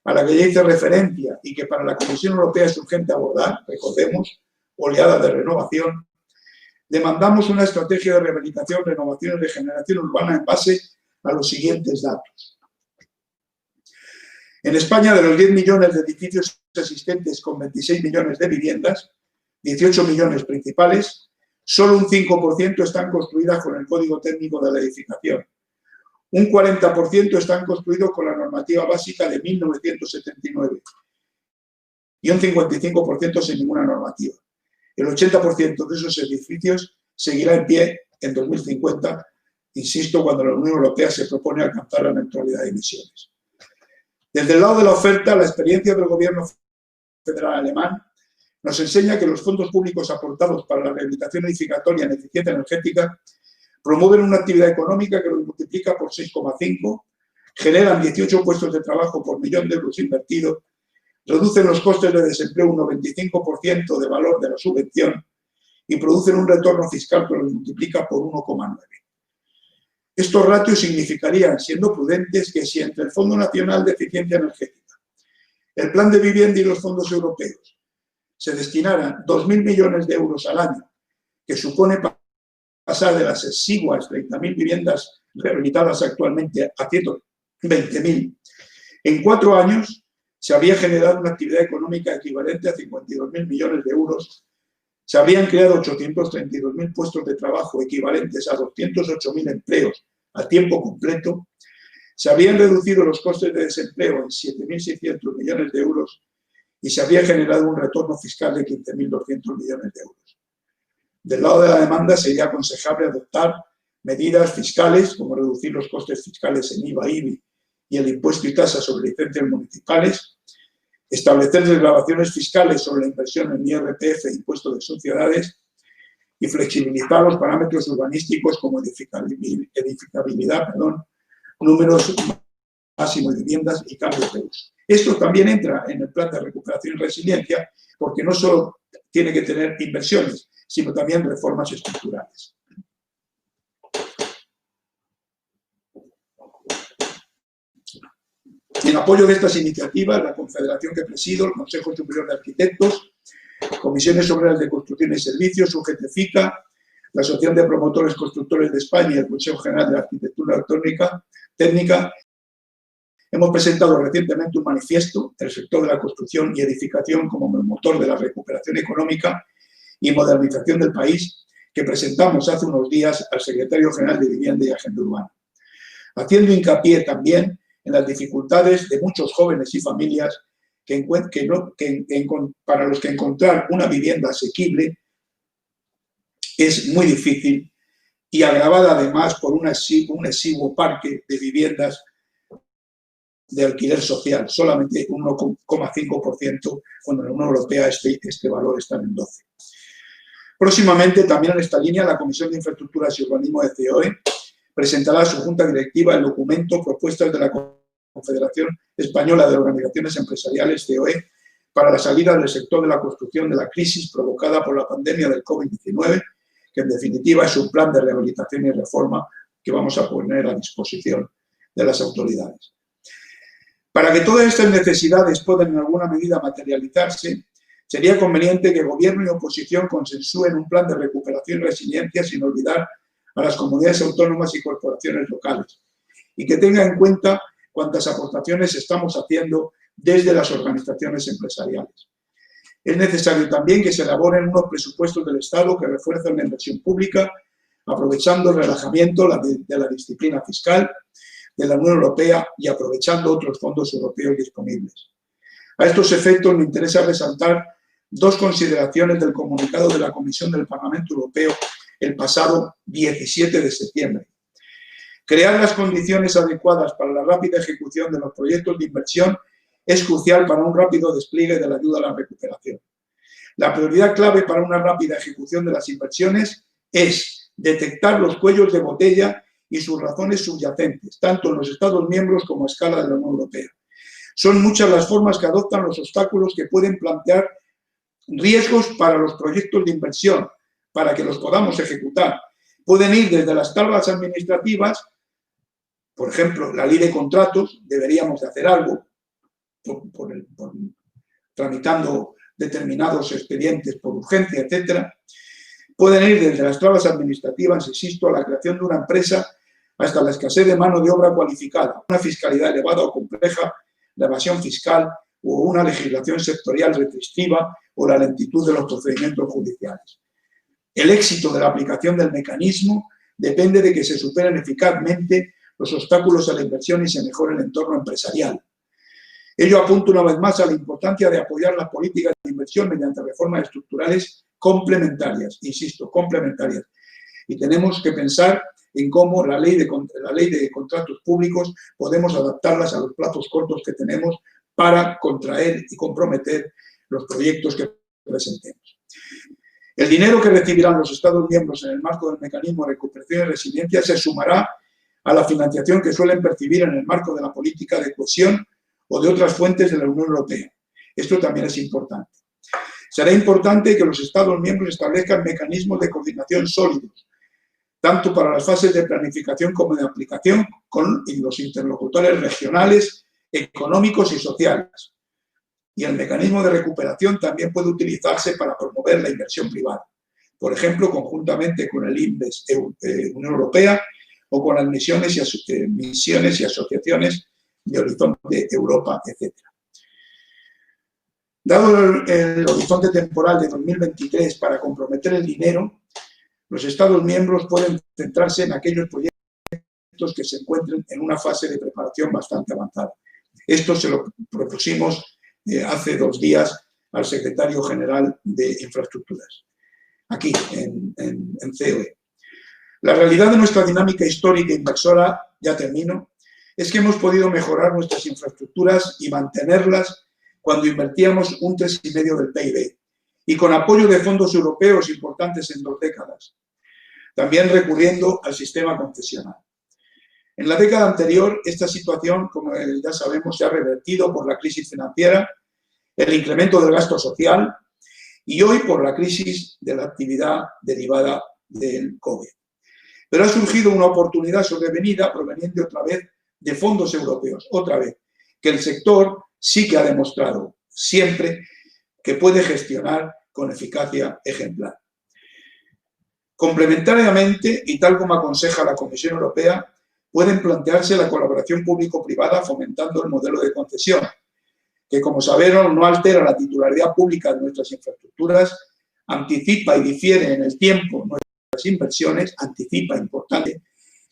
a la que ya hice referencia y que para la Comisión Europea es urgente abordar, recordemos, oleada de renovación, demandamos una estrategia de rehabilitación, renovación y regeneración urbana en base a los siguientes datos. En España, de los 10 millones de edificios existentes con 26 millones de viviendas, 18 millones principales, solo un 5% están construidas con el Código Técnico de la Edificación. Un 40% están construidos con la normativa básica de 1979 y un 55% sin ninguna normativa. El 80% de esos edificios seguirá en pie en 2050, insisto, cuando la Unión Europea se propone alcanzar la neutralidad de emisiones. Desde el lado de la oferta, la experiencia del gobierno federal alemán nos enseña que los fondos públicos aportados para la rehabilitación edificatoria en eficiencia energética promueven una actividad económica que los multiplica por 6,5, generan 18 puestos de trabajo por millón de euros invertidos, reducen los costes de desempleo un 95% de valor de la subvención y producen un retorno fiscal que los multiplica por 1,9. Estos ratios significarían, siendo prudentes, que si entre el Fondo Nacional de Eficiencia Energética, el Plan de Vivienda y los fondos europeos se destinaran 2.000 millones de euros al año, que supone pasar de las exiguas 30.000 viviendas rehabilitadas actualmente a 120.000, en 4 años se habría generado una actividad económica equivalente a 52.000 millones de euros, se habrían creado 832.000 puestos de trabajo equivalentes a 208.000 empleos a tiempo completo, se habrían reducido los costes de desempleo en 7.600 millones de euros y se habría generado un retorno fiscal de 15.200 millones de euros. Del lado de la demanda sería aconsejable adoptar medidas fiscales, como reducir los costes fiscales en IVA, IBI y el impuesto y tasa sobre licencias municipales, establecer desgravaciones fiscales sobre la inversión en IRPF e impuesto de sociedades y flexibilizar los parámetros urbanísticos como edificabilidad, números máximos de viviendas y cambios de uso. Esto también entra en el plan de recuperación y resiliencia porque no solo tiene que tener inversiones, sino también reformas estructurales. En apoyo de estas iniciativas, la Confederación que presido, el Consejo Superior de Arquitectos, Comisiones Obreras de Construcción y Servicios, UGTFICA, la Asociación de Promotores Constructores de España y el Consejo General de Arquitectura Técnica, hemos presentado recientemente un manifiesto del sector de la construcción y edificación como motor de la recuperación económica y modernización del país, que presentamos hace unos días al Secretario General de Vivienda y Agenda Urbana, haciendo hincapié también en las dificultades de muchos jóvenes y familias para los que encontrar una vivienda asequible es muy difícil y agravada además por un exiguo parque de viviendas de alquiler social, solamente un 1,5%, cuando en la Unión Europea este valor está en el 12%. Próximamente, también en esta línea, la Comisión de Infraestructuras y Urbanismo de COE presentará a su Junta Directiva el documento Propuestas de la Confederación Española de Organizaciones Empresariales, COE, para la salida del sector de la construcción de la crisis provocada por la pandemia del COVID-19, que en definitiva es un plan de rehabilitación y reforma que vamos a poner a disposición de las autoridades. Para que todas estas necesidades puedan en alguna medida materializarse, sería conveniente que Gobierno y oposición consensúen un plan de recuperación y resiliencia sin olvidar a las comunidades autónomas y corporaciones locales y que tenga en cuenta cuántas aportaciones estamos haciendo desde las organizaciones empresariales. Es necesario también que se elaboren unos presupuestos del Estado que refuercen la inversión pública, aprovechando el relajamiento de la disciplina fiscal de la Unión Europea y aprovechando otros fondos europeos disponibles. A estos efectos me interesa resaltar dos consideraciones del comunicado de la Comisión del Parlamento Europeo el pasado 17 de septiembre. Crear las condiciones adecuadas para la rápida ejecución de los proyectos de inversión es crucial para un rápido despliegue de la ayuda a la recuperación. La prioridad clave para una rápida ejecución de las inversiones es detectar los cuellos de botella y sus razones subyacentes, tanto en los Estados miembros como a escala de la Unión Europea. Son muchas las formas que adoptan los obstáculos que pueden plantear riesgos para los proyectos de inversión, para que los podamos ejecutar. Pueden ir desde las trabas administrativas, por ejemplo, la ley de contratos, deberíamos de hacer algo, tramitando determinados expedientes por urgencia, etc. Pueden ir desde las trabas administrativas, insisto, a la creación de una empresa hasta la escasez de mano de obra cualificada, una fiscalidad elevada o compleja, la evasión fiscal o una legislación sectorial restrictiva o la lentitud de los procedimientos judiciales. El éxito de la aplicación del mecanismo depende de que se superen eficazmente los obstáculos a la inversión y se mejore el entorno empresarial. Ello apunta una vez más a la importancia de apoyar las políticas de inversión mediante reformas estructurales complementarias, insisto, complementarias. Y tenemos que pensar en cómo la ley de contratos públicos podemos adaptarlas a los plazos cortos que tenemos para contraer y comprometer los proyectos que presentemos. El dinero que recibirán los Estados miembros en el marco del mecanismo de recuperación y resiliencia se sumará a la financiación que suelen percibir en el marco de la política de cohesión o de otras fuentes de la Unión Europea. Esto también es importante. Será importante que los Estados miembros establezcan mecanismos de coordinación sólidos, tanto para las fases de planificación como de aplicación, con los interlocutores regionales, económicos y sociales. Y el mecanismo de recuperación también puede utilizarse para promover la inversión privada, por ejemplo, conjuntamente con el INVEST Unión Europea o con las misiones y asociaciones de Horizonte Europa, etc. Dado el horizonte temporal de 2023 para comprometer el dinero, los Estados miembros pueden centrarse en aquellos proyectos que se encuentren en una fase de preparación bastante avanzada. Esto se lo propusimos hace 2 días al secretario general de Infraestructuras, aquí en COE. La realidad de nuestra dinámica histórica inversora, ya termino, es que hemos podido mejorar nuestras infraestructuras y mantenerlas cuando invertíamos un 3,5% del PIB y con apoyo de fondos europeos importantes en 2 décadas, también recurriendo al sistema concesional. En la década anterior, esta situación, como ya sabemos, se ha revertido por la crisis financiera, el incremento del gasto social y hoy por la crisis de la actividad derivada del COVID. Pero ha surgido una oportunidad sobrevenida proveniente otra vez de fondos europeos, otra vez, que el sector sí que ha demostrado siempre que puede gestionar con eficacia ejemplar. Complementariamente, y tal como aconseja la Comisión Europea, pueden plantearse la colaboración público-privada fomentando el modelo de concesión, que, como sabieron, no altera la titularidad pública de nuestras infraestructuras, anticipa y difiere en el tiempo nuestras inversiones, anticipa, importante,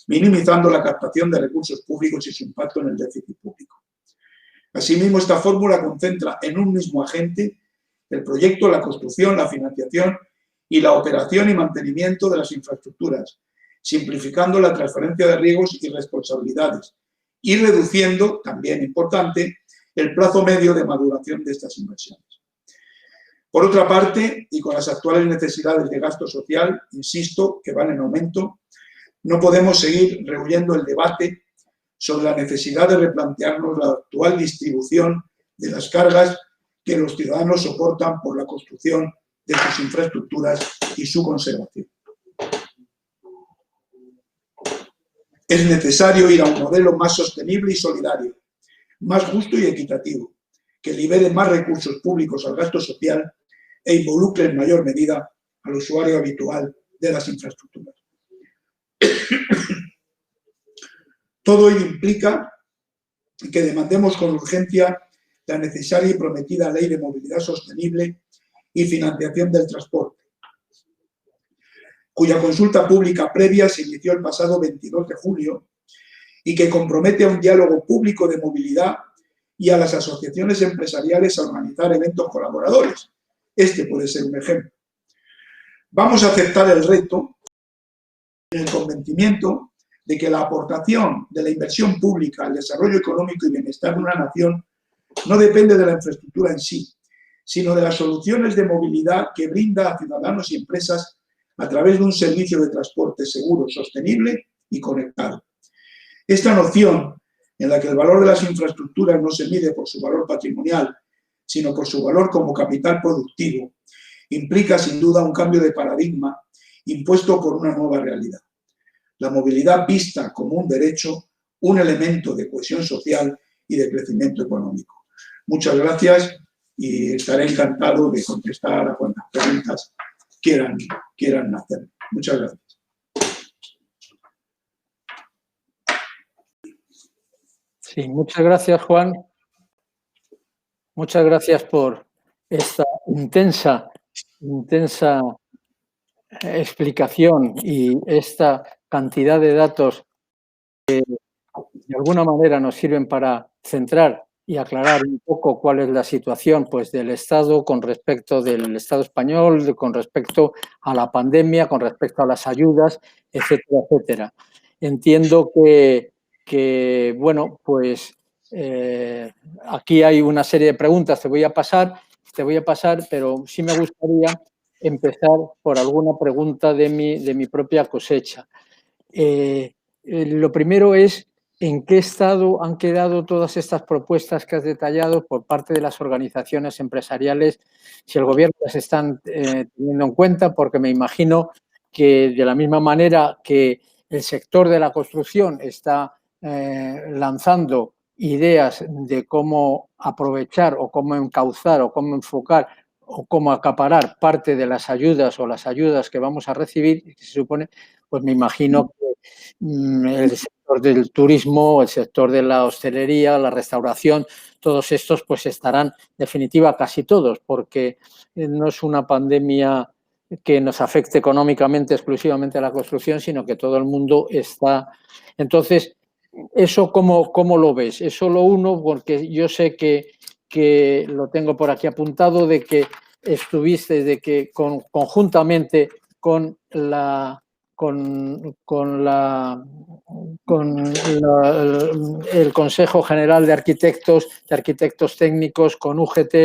minimizando la captación de recursos públicos y su impacto en el déficit público. Asimismo, esta fórmula concentra en un mismo agente el proyecto, la construcción, la financiación y la operación y mantenimiento de las infraestructuras, simplificando la transferencia de riesgos y responsabilidades y reduciendo, también importante, el plazo medio de maduración de estas inversiones. Por otra parte, y con las actuales necesidades de gasto social, insisto, que van en aumento, no podemos seguir rehuyendo el debate sobre la necesidad de replantearnos la actual distribución de las cargas que los ciudadanos soportan por la construcción de sus infraestructuras y su conservación. Es necesario ir a un modelo más sostenible y solidario, más justo y equitativo, que libere más recursos públicos al gasto social e involucre en mayor medida al usuario habitual de las infraestructuras. Todo ello implica que demandemos con urgencia la necesaria y prometida Ley de Movilidad Sostenible y Financiación del Transporte, cuya consulta pública previa se inició el pasado 22 de julio y que compromete a un diálogo público de movilidad y a las asociaciones empresariales a organizar eventos colaboradores. Este puede ser un ejemplo. Vamos a aceptar el reto en el convencimiento de que la aportación de la inversión pública al desarrollo económico y bienestar de una nación no depende de la infraestructura en sí, sino de las soluciones de movilidad que brinda a ciudadanos y empresas a través de un servicio de transporte seguro, sostenible y conectado. Esta noción, en la que el valor de las infraestructuras no se mide por su valor patrimonial, sino por su valor como capital productivo, implica sin duda un cambio de paradigma impuesto por una nueva realidad. La movilidad vista como un derecho, un elemento de cohesión social y de crecimiento económico. Muchas gracias y estaré encantado de contestar a cuantas preguntas quieran hacer. Muchas gracias. Sí, muchas gracias, Juan. Muchas gracias por esta intensa explicación y esta cantidad de datos que de alguna manera nos sirven para centrar y aclarar un poco cuál es la situación pues, del Estado con respecto del Estado español, con respecto a la pandemia, con respecto a las ayudas, etcétera, etcétera. Entiendo que bueno, pues aquí hay una serie de preguntas, te voy a pasar, pero sí me gustaría empezar por alguna pregunta de mi propia cosecha. Lo primero es, ¿en qué estado han quedado todas estas propuestas que has detallado por parte de las organizaciones empresariales? Si el gobierno las están teniendo en cuenta, porque me imagino que de la misma manera que el sector de la construcción está lanzando ideas de cómo aprovechar o cómo encauzar o cómo enfocar o cómo acaparar parte de las ayudas o las ayudas que vamos a recibir, se supone, pues me imagino que el sector del turismo, el sector de la hostelería, la restauración, todos estos pues estarán, en definitiva, casi todos, porque no es una pandemia que nos afecte económicamente exclusivamente a la construcción, sino que todo el mundo está. Entonces, ¿eso cómo lo ves? Eso lo uno, porque yo sé que lo tengo por aquí apuntado, de que estuviste, de que conjuntamente con el Consejo General de Arquitectos Técnicos, con UGT,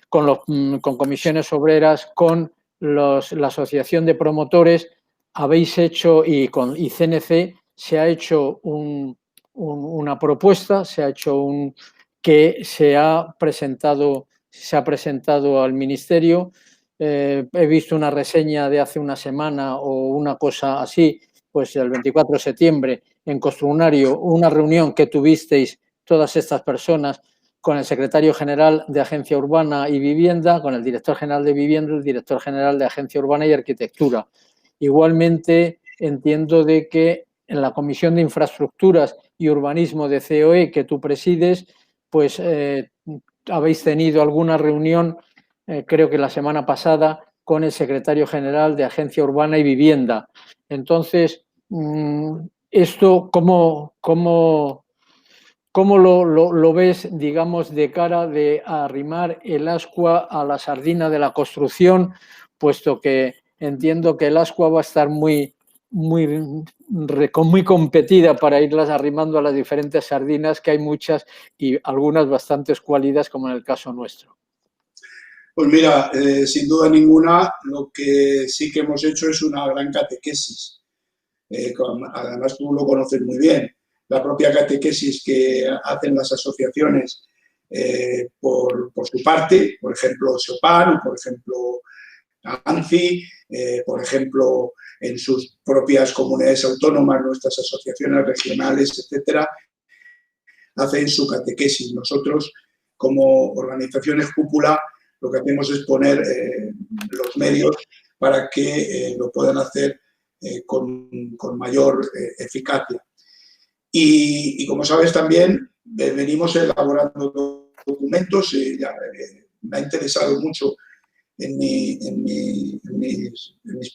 con comisiones obreras, con la Asociación de Promotores, habéis hecho, y CNC, se ha hecho una propuesta, que se ha presentado al Ministerio. He visto una reseña de hace una semana o una cosa así, pues el 24 de septiembre en Construnario, una reunión que tuvisteis todas estas personas con el secretario general de Agencia Urbana y Vivienda, con el director general de Vivienda, el director general de Agencia Urbana y Arquitectura. Igualmente, entiendo de que en la Comisión de Infraestructuras y Urbanismo de COE que tú presides, pues habéis tenido alguna reunión, creo que la semana pasada, con el secretario general de Agencia Urbana y Vivienda. Entonces, esto, ¿cómo lo ves, digamos, de cara de arrimar el ascua a la sardina de la construcción, puesto que entiendo que el ascua va a estar muy competida para irlas arrimando a las diferentes sardinas, que hay muchas y algunas bastante escuálidas, como en el caso nuestro? Pues mira, sin duda ninguna, lo que sí que hemos hecho es una gran catequesis. Además, tú lo conoces muy bien. La propia catequesis que hacen las asociaciones por su parte, por ejemplo, SEOPAN, por ejemplo, ANCI, por ejemplo, en sus propias comunidades autónomas, nuestras asociaciones regionales, etcétera, hacen su catequesis. Nosotros, como organizaciones cúpula, lo que hacemos es poner los medios para que lo puedan hacer con mayor eficacia. Y como sabes también, venimos elaborando documentos, me ha interesado mucho en mis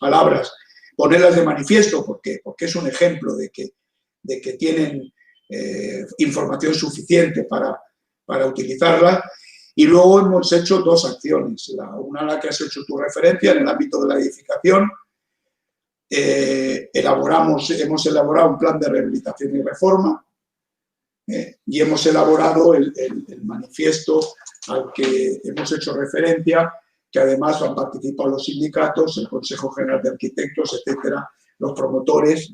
palabras ponerlas de manifiesto, porque es un ejemplo de que tienen información suficiente para utilizarla. Y luego hemos hecho dos acciones. Una a la que has hecho tu referencia en el ámbito de la edificación. Hemos elaborado un plan de rehabilitación y reforma y hemos elaborado el manifiesto al que hemos hecho referencia, que además han participado los sindicatos, el Consejo General de Arquitectos, etcétera, los promotores,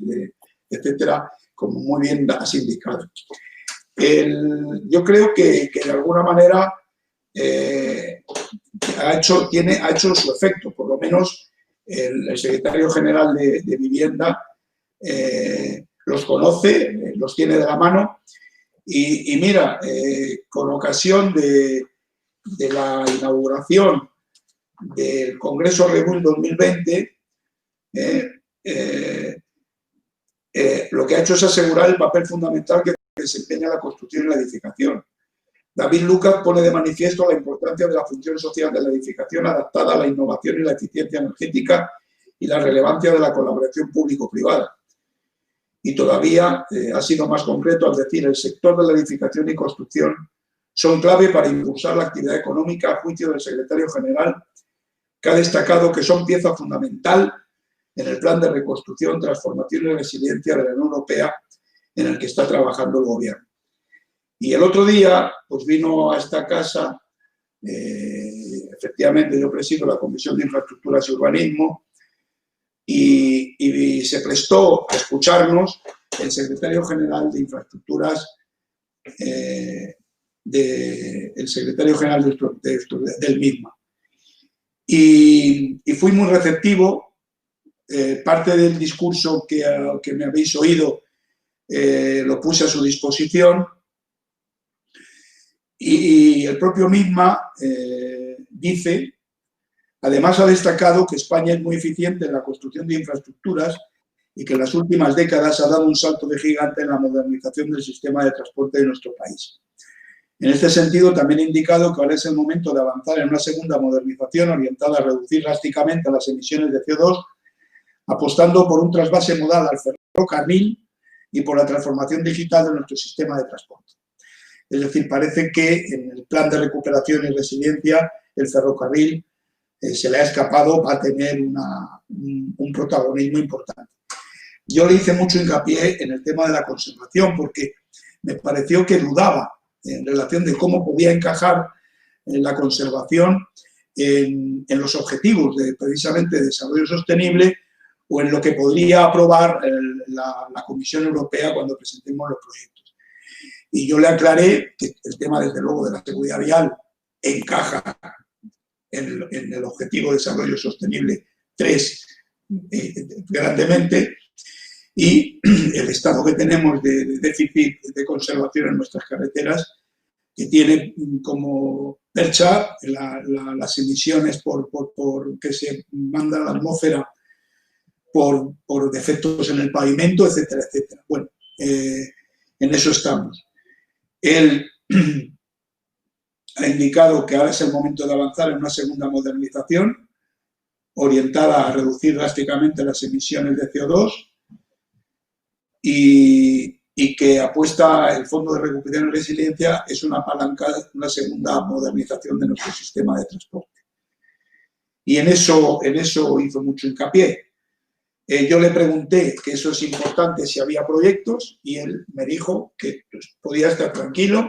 etcétera, como muy bien has indicado. Yo creo que de alguna manera ha hecho su efecto, por lo menos el secretario general de Vivienda los conoce, los tiene de la mano y mira, con ocasión de la inauguración del Congreso Rebuild 2020, lo que ha hecho es asegurar el papel fundamental que desempeña la construcción y la edificación. David Lucas pone de manifiesto la importancia de la función social de la edificación adaptada a la innovación y la eficiencia energética y la relevancia de la colaboración público-privada. Y todavía ha sido más concreto al decir el sector de la edificación y construcción son clave para impulsar la actividad económica a juicio del secretario general, que ha destacado que son pieza fundamental en el plan de reconstrucción, transformación y resiliencia de la Unión Europea en el que está trabajando el gobierno. Y el otro día pues vino a esta casa, efectivamente yo presido la Comisión de Infraestructuras y Urbanismo, y se prestó a escucharnos el secretario general de Infraestructuras, el secretario general del MISMA. Y fui muy receptivo. Parte del discurso que me habéis oído lo puse a su disposición, y el propio MISMA dice, además ha destacado que España es muy eficiente en la construcción de infraestructuras y que en las últimas décadas ha dado un salto de gigante en la modernización del sistema de transporte de nuestro país. En este sentido, también he indicado que ahora es el momento de avanzar en una segunda modernización orientada a reducir drásticamente las emisiones de CO2, apostando por un trasvase modal al ferrocarril y por la transformación digital de nuestro sistema de transporte. Es decir, parece que en el plan de recuperación y resiliencia el ferrocarril se le ha escapado, va a tener un protagonismo importante. Yo le hice mucho hincapié en el tema de la conservación porque me pareció que dudaba en relación de cómo podía encajar la conservación en los objetivos de precisamente desarrollo sostenible o en lo que podría aprobar la Comisión Europea cuando presentemos los proyectos. Y yo le aclaré que el tema, desde luego, de la seguridad vial encaja en el Objetivo de Desarrollo Sostenible 3 grandemente, y el estado que tenemos de déficit de conservación en nuestras carreteras, que tiene como percha las emisiones que se mandan a la atmósfera por defectos en el pavimento, etcétera, etcétera. Bueno, en eso estamos. Él ha indicado que ahora es el momento de avanzar en una segunda modernización orientada a reducir drásticamente las emisiones de CO2 y que apuesta el Fondo de Recuperación y Resiliencia es una palanca, una segunda modernización de nuestro sistema de transporte. Y en eso hizo mucho hincapié. Yo le pregunté que eso es importante, si había proyectos, y él me dijo que pues, podía estar tranquilo,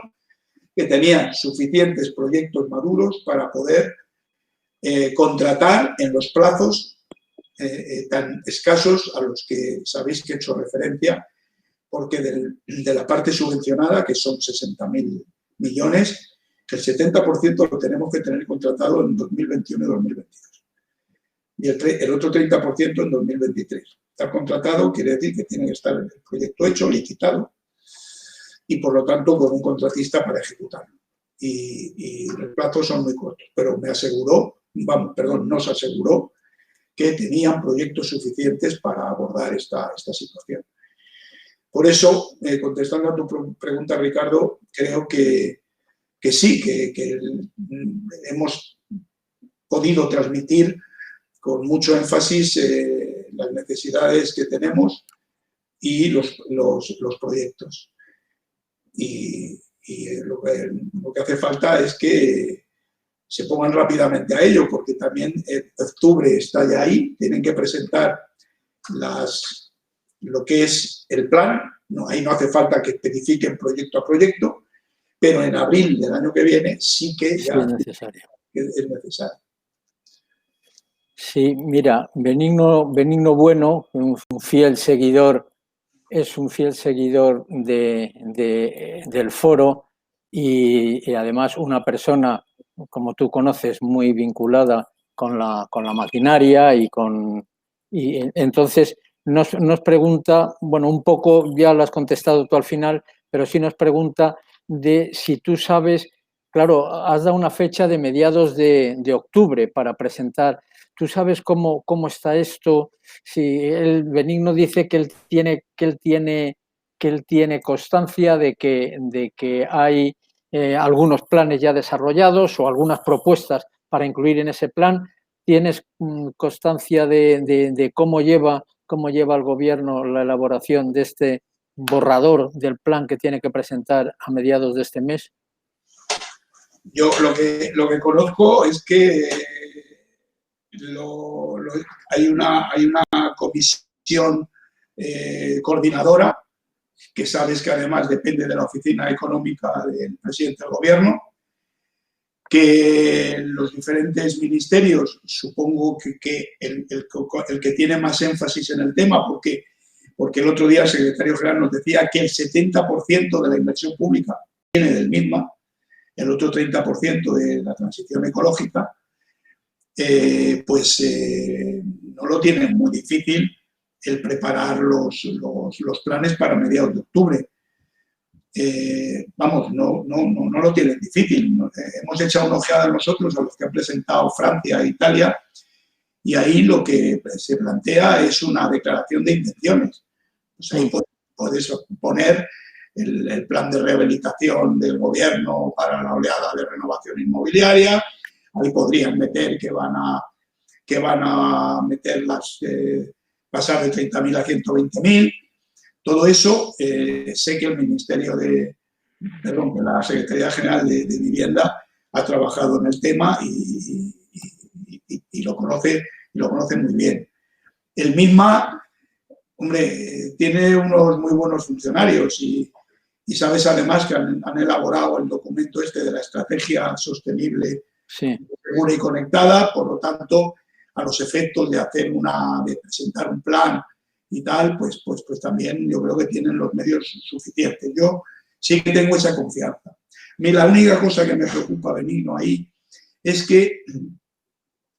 que tenía suficientes proyectos maduros para poder contratar en los plazos tan escasos a los que sabéis que he hecho referencia, porque de la parte subvencionada, que son 60.000 millones, el 70% lo tenemos que tener contratado en 2021 y 2022. Y el otro 30% en 2023. Está contratado, quiere decir que tiene que estar el proyecto hecho, licitado, y por lo tanto con un contratista para ejecutarlo. Y los plazos son muy cortos, pero nos aseguró que tenían proyectos suficientes para abordar esta situación. Por eso, contestando a tu pregunta, Ricardo, creo que sí, que hemos podido transmitir con mucho énfasis las necesidades que tenemos y los proyectos. Y lo que hace falta es que se pongan rápidamente a ello, porque también octubre está ya ahí, tienen que presentar lo que es el plan, ahí no hace falta que especifiquen proyecto a proyecto, pero en abril del año que viene sí que ya es necesario. Sí, mira, Benigno Bueno, un fiel seguidor, es un fiel seguidor del foro y además una persona, como tú conoces, muy vinculada con la maquinaria y entonces nos pregunta, bueno, un poco ya lo has contestado tú al final, pero sí nos pregunta de si tú sabes, claro, has dado una fecha de mediados de octubre para presentar. ¿Tú sabes cómo está esto? Si el Benigno dice que él tiene constancia de que hay algunos planes ya desarrollados o algunas propuestas para incluir en ese plan. ¿Tienes constancia de cómo lleva el Gobierno la elaboración de este borrador del plan que tiene que presentar a mediados de este mes? Yo lo que conozco es que hay una comisión coordinadora, que sabes que además depende de la oficina económica del presidente del gobierno, que los diferentes ministerios, supongo que el que tiene más énfasis en el tema, porque el otro día el secretario general nos decía que el 70% de la inversión pública viene del MITMA, el otro 30% de la transición ecológica, no lo tienen muy difícil el preparar los planes para mediados de octubre. Vamos, no lo tienen difícil. Hemos echado una ojeada nosotros a los que han presentado Francia e Italia, y ahí lo que se plantea es una declaración de intenciones. Pues ahí puedes poner el plan de rehabilitación del gobierno para la oleada de renovación inmobiliaria. Ahí podrían meter que van a meter pasar de 30.000 a 120.000. Todo eso, sé que el Ministerio que la Secretaría General de Vivienda ha trabajado en el tema y lo conoce muy bien. El MITMA, hombre, tiene unos muy buenos funcionarios y sabes además que han elaborado el documento este de la estrategia sostenible, sí, segura y conectada. Por lo tanto, a los efectos de presentar un plan y tal, pues también yo creo que tienen los medios suficientes. Yo sí que tengo esa confianza. A mí la única cosa que me preocupa, Benigno, ahí es que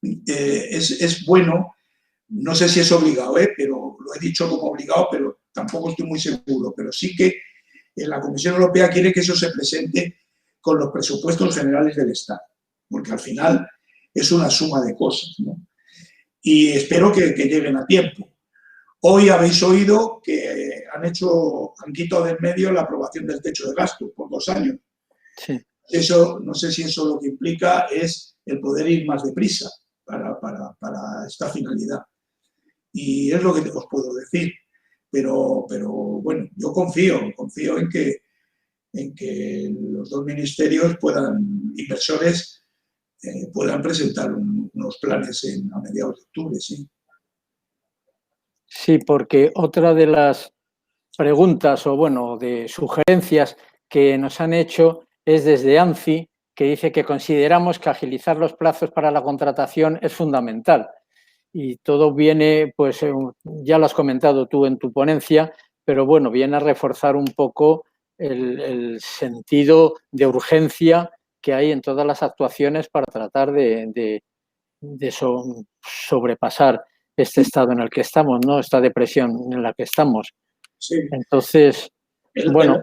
es bueno, no sé si es obligado, pero lo he dicho como obligado, pero tampoco estoy muy seguro, pero sí que la Comisión Europea quiere que eso se presente con los presupuestos generales del Estado, porque al final es una suma de cosas, ¿no? Y espero que lleguen a tiempo. Hoy habéis oído que han quitado del medio la aprobación del techo de gasto por 2 años. sí. Eso, no sé si eso lo que implica es el poder ir más deprisa para esta finalidad. Y es lo que os puedo decir. Pero bueno, yo confío en que los dos ministerios inversores puedan presentar unos planes a mediados de octubre, sí. Sí, porque otra de las preguntas o, bueno, de sugerencias que nos han hecho es desde ANCI, que dice que consideramos que agilizar los plazos para la contratación es fundamental. Y todo viene, pues ya lo has comentado tú en tu ponencia, pero bueno, viene a reforzar un poco el sentido de urgencia que hay en todas las actuaciones para tratar de sobrepasar este estado en el que estamos, ¿no? Esta depresión en la que estamos. Sí. Entonces, bueno.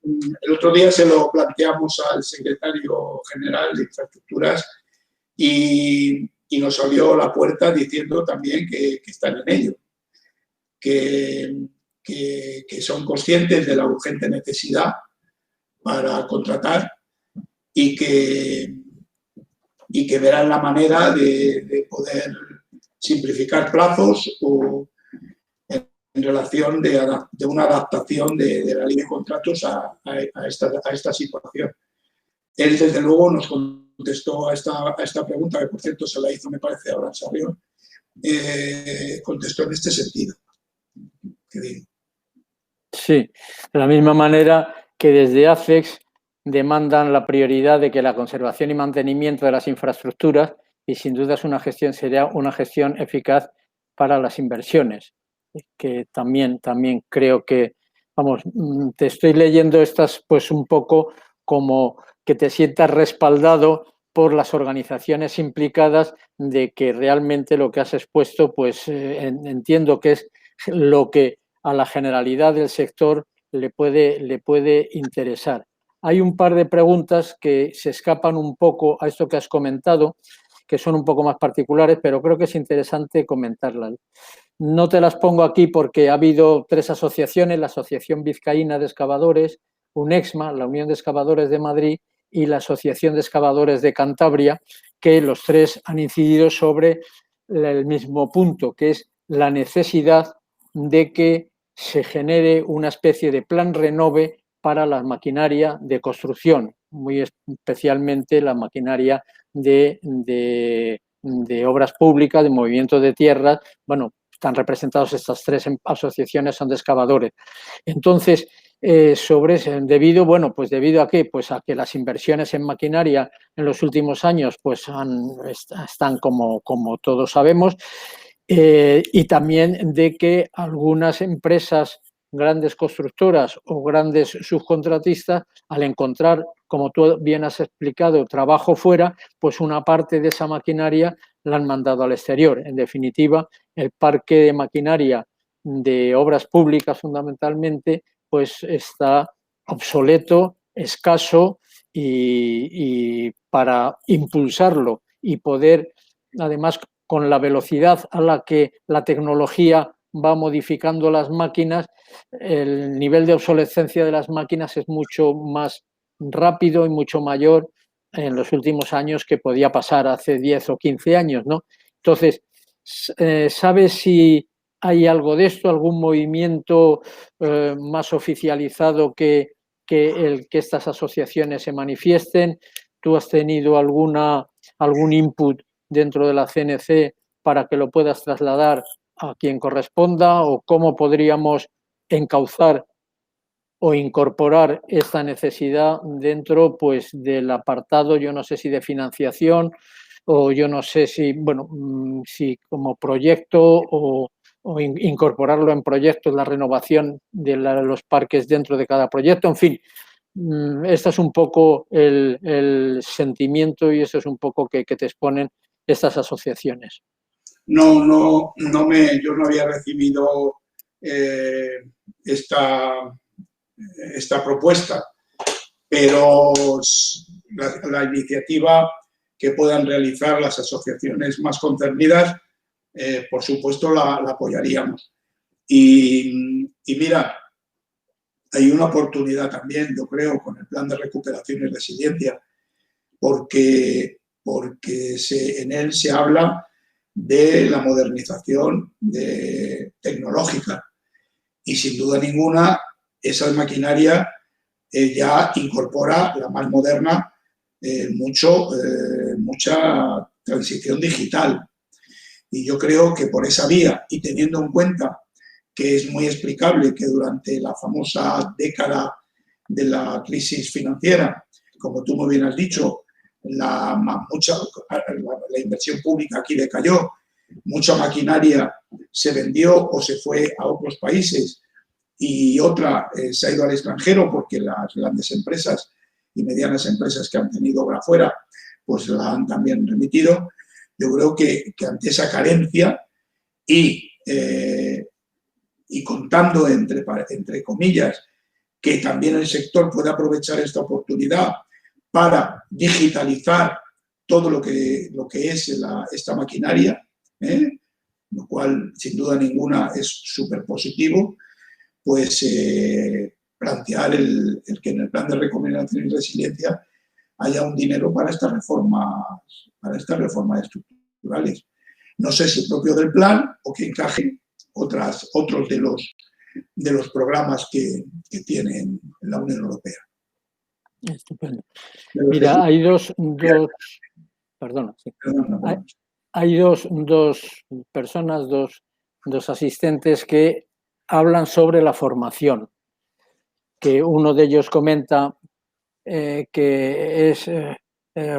El otro día se lo planteamos al secretario general de Infraestructuras y nos abrió la puerta diciendo también que están en ello, que son conscientes de la urgente necesidad para contratar y que verán la manera de poder simplificar plazos o en relación de una adaptación de la ley de contratos a esta situación. Él, desde luego, nos contestó a esta pregunta, que por cierto se la hizo, me parece, a Abraham Sarrión, contestó en este sentido. Sí, de la misma manera que desde ACEX demandan la prioridad de que la conservación y mantenimiento de las infraestructuras, y sin duda sería una gestión eficaz para las inversiones, que también creo que, vamos, te estoy leyendo estas pues un poco como que te sientas respaldado por las organizaciones implicadas de que realmente lo que has expuesto, pues entiendo que es lo que a la generalidad del sector le puede interesar. Hay un par de preguntas que se escapan un poco a esto que has comentado, que son un poco más particulares, pero creo que es interesante comentarlas. No te las pongo aquí porque ha habido 3 asociaciones, la Asociación Vizcaína de Excavadores, UNEXMA, la Unión de Excavadores de Madrid y la Asociación de Excavadores de Cantabria, que los 3 han incidido sobre el mismo punto, que es la necesidad de que se genere una especie de plan renove para la maquinaria de construcción, muy especialmente la maquinaria de obras públicas, de movimiento de tierras. Bueno, están representados estas tres asociaciones, son de excavadores. Entonces, ¿debido a qué? Pues a que las inversiones en maquinaria en los últimos años pues están como todos sabemos, y también de que algunas empresas, grandes constructoras o grandes subcontratistas, al encontrar, como tú bien has explicado, trabajo fuera, pues una parte de esa maquinaria la han mandado al exterior. En definitiva, el parque de maquinaria de obras públicas fundamentalmente pues está obsoleto, escaso, y para impulsarlo y poder, además, con la velocidad a la que la tecnología va modificando las máquinas, el nivel de obsolescencia de las máquinas es mucho más rápido y mucho mayor en los últimos años que podía pasar hace 10 o 15 años, ¿no? Entonces, ¿sabes si hay algo de esto, algún movimiento más oficializado que estas asociaciones se manifiesten? ¿Tú has tenido algún input dentro de la CNC para que lo puedas trasladar a quien corresponda, o cómo podríamos encauzar o incorporar esta necesidad dentro pues del apartado, yo no sé si de financiación, o yo no sé si, bueno, si como proyecto o incorporarlo en proyectos, la renovación de los parques dentro de cada proyecto, en fin. Este es un poco el sentimiento, y eso es un poco que te exponen estas asociaciones. Yo no había recibido esta propuesta, pero la iniciativa que puedan realizar las asociaciones más concernidas, por supuesto la apoyaríamos. Y mira, hay una oportunidad también, yo creo, con el plan de recuperación y resiliencia, porque en él se habla de la modernización tecnológica, y sin duda ninguna esa maquinaria ya incorpora, la más moderna, mucha transición digital. Y yo creo que por esa vía, y teniendo en cuenta que es muy explicable que durante la famosa década de la crisis financiera, como tú muy bien has dicho, la inversión pública aquí decayó, mucha maquinaria se vendió o se fue a otros países, y otra se ha ido al extranjero porque las grandes empresas y medianas empresas que han tenido obra fuera pues la han también remitido. Yo creo que ante esa carencia y contando entre comillas que también el sector puede aprovechar esta oportunidad para digitalizar todo lo que es esta maquinaria, lo cual sin duda ninguna es súper positivo, pues plantear el que en el plan de recuperación y resiliencia haya un dinero para estas reformas estructurales. No sé si propio del plan o que encajen otros de los programas que tiene la Unión Europea. Estupendo. Mira, hay dos personas, dos asistentes que hablan sobre la formación, que uno de ellos comenta que es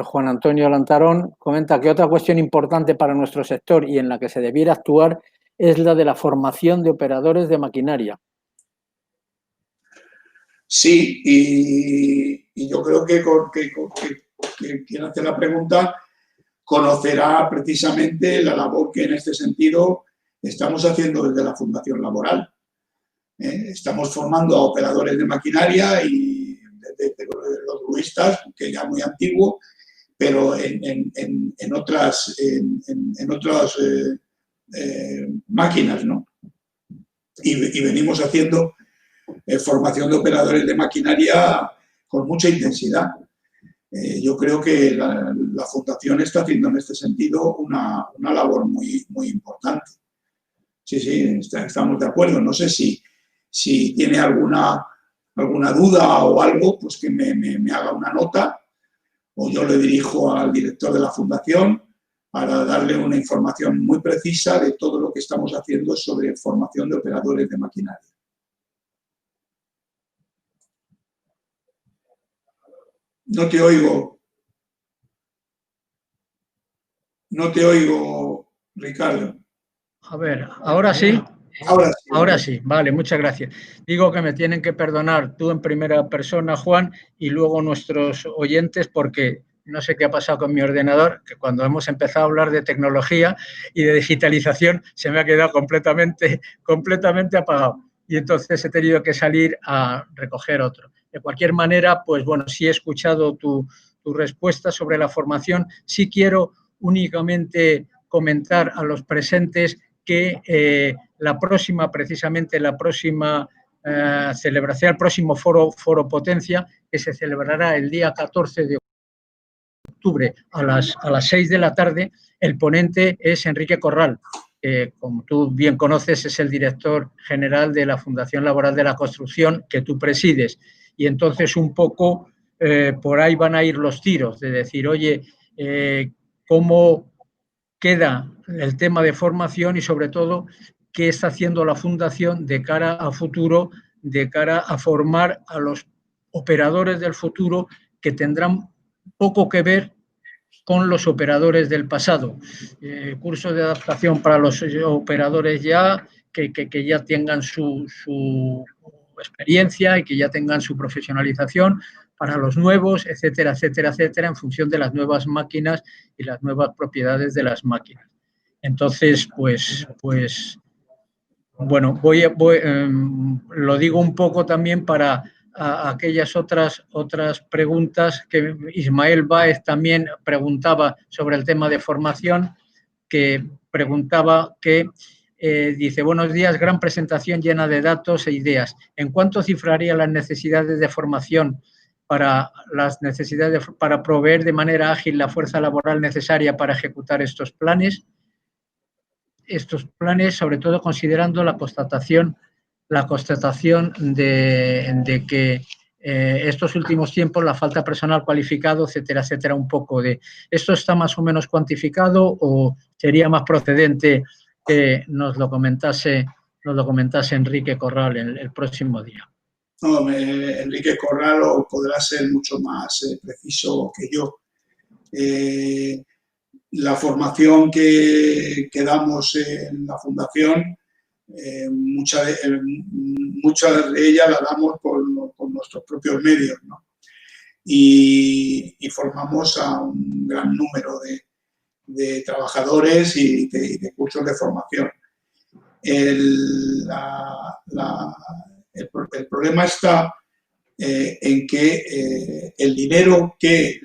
Juan Antonio Lantarón, comenta que otra cuestión importante para nuestro sector y en la que se debiera actuar es la de la formación de operadores de maquinaria. Sí, y yo creo que quien hace la pregunta conocerá precisamente la labor que en este sentido estamos haciendo desde la Fundación Laboral. Estamos formando a operadores de maquinaria y de los gruistas, que ya es muy antiguo, pero en otras máquinas, ¿no? Y venimos haciendo formación de operadores de maquinaria con mucha intensidad. Yo creo que la Fundación está haciendo en este sentido una labor muy, muy importante. Sí, estamos de acuerdo. No sé si tiene alguna alguna duda o algo, pues que me haga una nota, o yo le dirijo al director de la fundación para darle una información muy precisa de todo lo que estamos haciendo sobre formación de operadores de maquinaria. No te oigo. No te oigo, Ricardo. A ver, ahora sí. Ahora sí. Ahora sí, vale, muchas gracias. Digo que me tienen que perdonar tú en primera persona, Juan, y luego nuestros oyentes, porque no sé qué ha pasado con mi ordenador, que cuando hemos empezado a hablar de tecnología y de digitalización se me ha quedado completamente apagado. Y entonces he tenido que salir a recoger otro. De cualquier manera, pues bueno, sí he escuchado tu respuesta sobre la formación. Sí quiero únicamente comentar a los presentes que precisamente la próxima celebración, el próximo foro Potencia, que se celebrará el día 14 de octubre a las 6 de la tarde, el ponente es Enrique Corral, que, como tú bien conoces, es el director general de la Fundación Laboral de la Construcción que tú presides. Y entonces un poco por ahí van a ir los tiros, de decir, oye, ¿cómo queda el tema de formación y, sobre todo, qué está haciendo la Fundación de cara a futuro, de cara a formar a los operadores del futuro que tendrán poco que ver con los operadores del pasado? Cursos de adaptación para los operadores ya que ya tengan su experiencia y que ya tengan su profesionalización, para los nuevos, etcétera, etcétera, etcétera, en función de las nuevas máquinas y las nuevas propiedades de las máquinas. Entonces, pues bueno, lo digo un poco también para aquellas otras preguntas que Ismael Báez también preguntaba sobre el tema de formación, que preguntaba dice, buenos días, gran presentación llena de datos e ideas. ¿En cuánto cifraría las necesidades de formación para proveer de manera ágil la fuerza laboral necesaria para ejecutar estos planes? Sobre todo considerando la constatación de que estos últimos tiempos la falta de personal cualificado, etcétera, etcétera, un poco de... ¿Esto está más o menos cuantificado o sería más procedente que nos lo comentase Enrique Corral el próximo día? No, Enrique Corral podrá ser mucho más preciso que yo. La formación que damos en la Fundación, muchas de ellas la damos con nuestros propios medios, ¿no? Y formamos a un gran número de trabajadores y de cursos de formación. El problema está en que el dinero que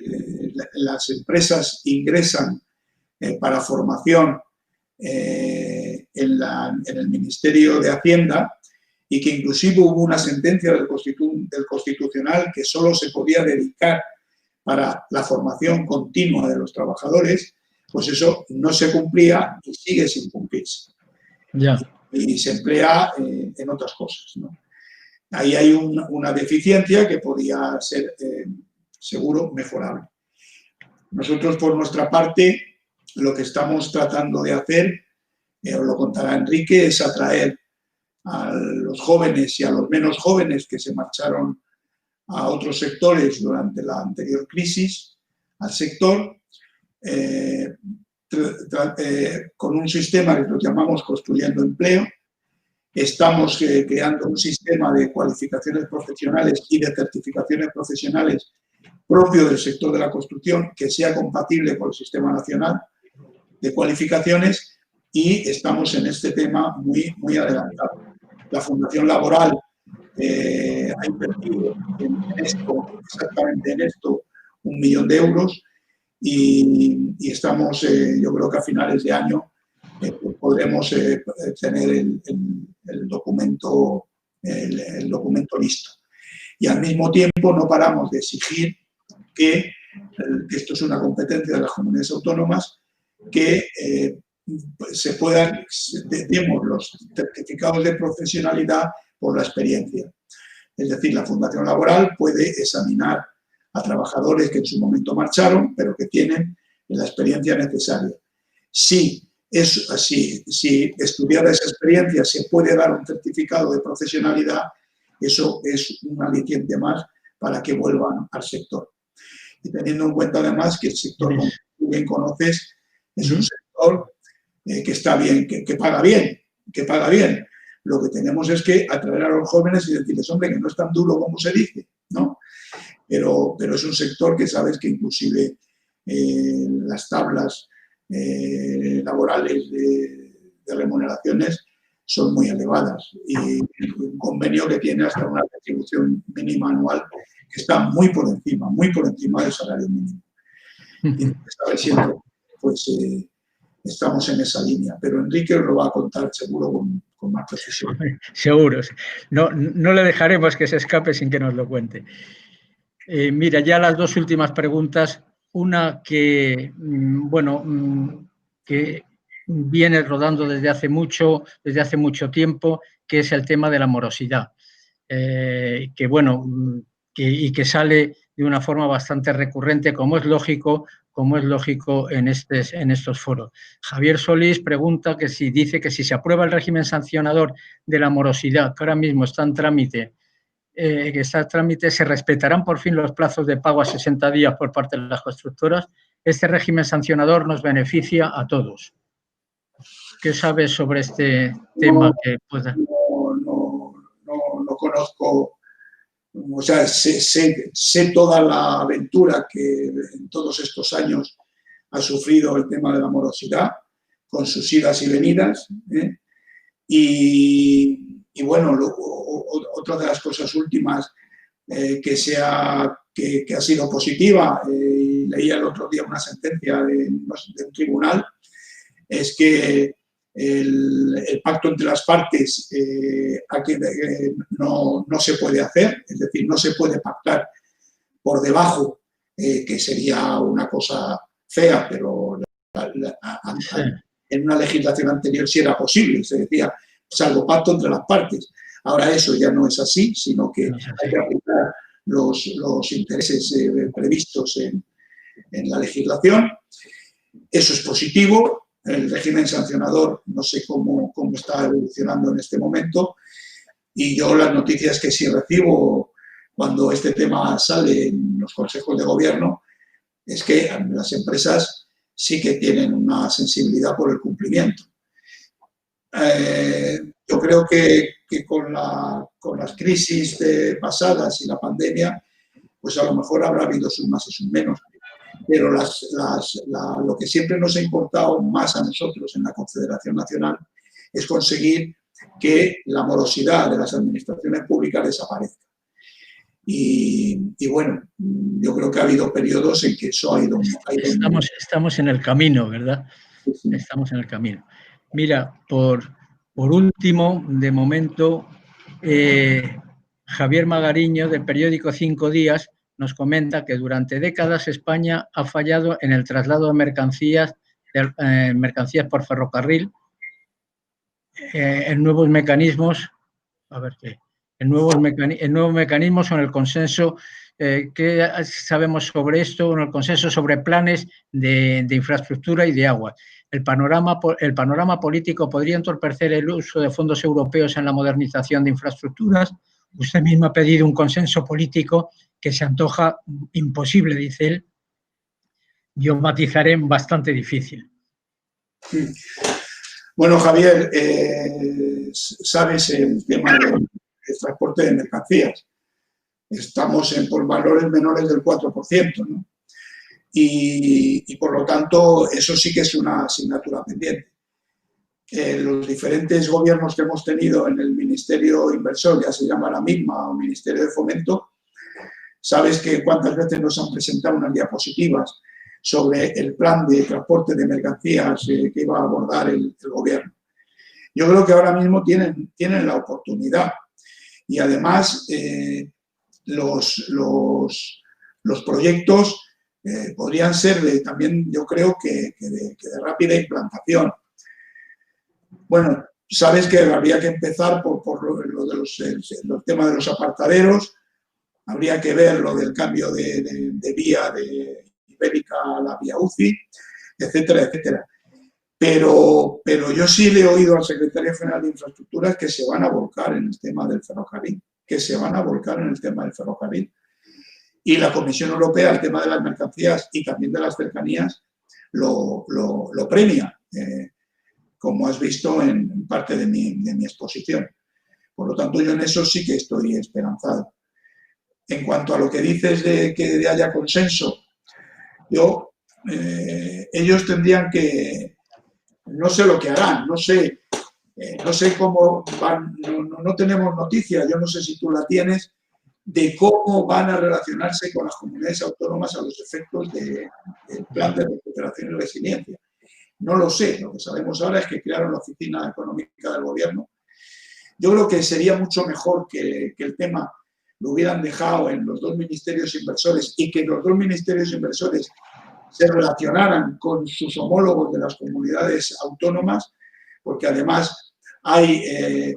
las empresas ingresan para formación en el Ministerio de Hacienda, y que inclusive hubo una sentencia del Constitucional que solo se podía dedicar para la formación continua de los trabajadores, pues eso no se cumplía y sigue sin cumplirse. Ya. Y se emplea en otras cosas, ¿no? Ahí hay una deficiencia que podría ser, seguro, mejorable. Nosotros, por nuestra parte, lo que estamos tratando de hacer, os lo contará Enrique, es atraer a los jóvenes y a los menos jóvenes que se marcharon a otros sectores durante la anterior crisis, al sector, con un sistema que lo llamamos Construyendo Empleo. Estamos creando un sistema de cualificaciones profesionales y de certificaciones profesionales propio del sector de la construcción que sea compatible con el Sistema Nacional de Cualificaciones, y estamos en este tema muy adelantado. La Fundación Laboral ha invertido exactamente en esto, 1 millón de euros, y estamos, yo creo que a finales de año podremos tener el documento listo. Y al mismo tiempo no paramos de exigir que esto es una competencia de las comunidades autónomas, que demos los certificados de profesionalidad por la experiencia. Es decir, la Fundación Laboral puede examinar a trabajadores que en su momento marcharon, pero que tienen la experiencia necesaria. Si estudiada esa experiencia se puede dar un certificado de profesionalidad, eso es un aliciente más para que vuelvan al sector. Y teniendo en cuenta además que el sector, como tú bien conoces, es un sector que está bien, que paga bien. Lo que tenemos es que atraer a los jóvenes y decirles, hombre, que no es tan duro como se dice, ¿no? Pero es un sector que sabes que inclusive las tablas laborales de remuneraciones son muy elevadas y un convenio que tiene hasta una retribución mínima anual que está muy por encima del salario mínimo. Y a ver, siempre pues estamos en esa línea, pero Enrique os lo va a contar seguro con más precisión. Seguro. No le dejaremos que se escape sin que nos lo cuente. Mira, ya las dos últimas preguntas. Una que, que viene rodando desde hace mucho tiempo, que es el tema de la morosidad. Que sale de una forma bastante recurrente, como es lógico en estos foros. Javier Solís pregunta dice que si se aprueba el régimen sancionador de la morosidad, que ahora mismo está en trámite, se respetarán por fin los plazos de pago a 60 días por parte de las constructoras. Este régimen sancionador nos beneficia a todos. ¿Qué sabes sobre este tema? No conozco, o sea, sé toda la aventura que en todos estos años ha sufrido el tema de la morosidad, con sus idas y venidas, y bueno, otra de las cosas últimas que ha sido positiva, leía el otro día una sentencia de un tribunal, es que el pacto entre las partes no se puede hacer, es decir, no se puede pactar por debajo, que sería una cosa fea, pero en una legislación anterior sí era posible, se decía, salvo pacto entre las partes. Ahora eso ya no es así, sino que hay que aplicar los intereses previstos en la legislación. Eso es positivo. El régimen sancionador no sé cómo está evolucionando en este momento, y yo las noticias que sí recibo cuando este tema sale en los consejos de gobierno es que las empresas sí que tienen una sensibilidad por el cumplimiento. Yo creo que con las crisis pasadas y la pandemia, pues a lo mejor habrá habido sus más y sus menos. Pero lo que siempre nos ha importado más a nosotros en la Confederación Nacional es conseguir que la morosidad de las administraciones públicas desaparezca. Y bueno, yo creo que ha habido periodos en que eso ha ido... Estamos en el camino, ¿verdad? Sí. Estamos en el camino. Mira, por último, de momento, Javier Magariño, del periódico 5 Días, nos comenta que durante décadas España ha fallado en el traslado de mercancías por ferrocarril, en nuevos mecanismos, en nuevos mecanismos con el consenso. ¿Qué sabemos sobre esto? Bueno, el consenso sobre planes de infraestructura y de agua. El panorama político podría entorpecer el uso de fondos europeos en la modernización de infraestructuras. Usted mismo ha pedido un consenso político que se antoja imposible, dice él. Yo matizaré bastante difícil. Bueno, Javier, sabes el tema del transporte de mercancías. Estamos por valores menores del 4%, ¿no? Y por lo tanto, eso sí que es una asignatura pendiente. Los diferentes gobiernos que hemos tenido en el Ministerio Inversor, ya se llama la misma, o Ministerio de Fomento, sabes que cuántas veces nos han presentado unas diapositivas sobre el plan de transporte de mercancías que iba a abordar el gobierno. Yo creo que ahora mismo tienen la oportunidad, y además los proyectos podrían ser también, yo creo que de rápida implantación. Bueno, sabes que habría que empezar por el tema de los apartaderos, habría que ver lo del cambio de vía de Ibérica a la vía UCI, etcétera, etcétera. Pero yo sí le he oído al secretario general de Infraestructuras que se van a volcar en el tema del ferrocarril, Y la Comisión Europea, el tema de las mercancías y también de las cercanías, lo premia, como has visto en parte de mi exposición. Por lo tanto, yo en eso sí que estoy esperanzado. En cuanto a lo que dices de que haya consenso, ellos tendrían que, no sé lo que harán, no sé cómo van, no tenemos noticias, yo no sé si tú la tienes, de cómo van a relacionarse con las comunidades autónomas a los efectos del plan de recuperación y resiliencia. No lo sé, lo que sabemos ahora es que crearon la Oficina Económica del Gobierno. Yo creo que sería mucho mejor que el tema lo hubieran dejado en los dos ministerios inversores y que los dos ministerios inversores se relacionaran con sus homólogos de las comunidades autónomas, porque además hay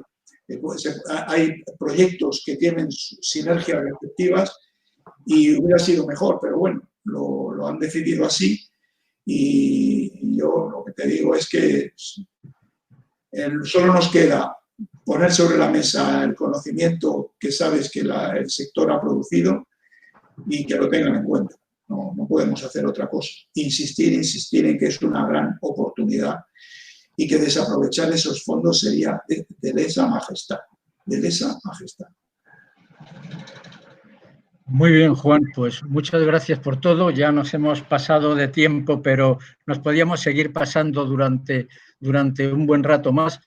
proyectos que tienen sinergias respectivas y hubiera sido mejor, pero bueno, lo han decidido así y yo lo que te digo es que solo nos queda poner sobre la mesa el conocimiento que sabes que el sector ha producido y que lo tengan en cuenta. No podemos hacer otra cosa. Insistir en que es una gran oportunidad y que desaprovechar esos fondos sería de lesa majestad. De lesa majestad. Muy bien, Juan, pues muchas gracias por todo. Ya nos hemos pasado de tiempo, pero nos podíamos seguir pasando durante un buen rato más.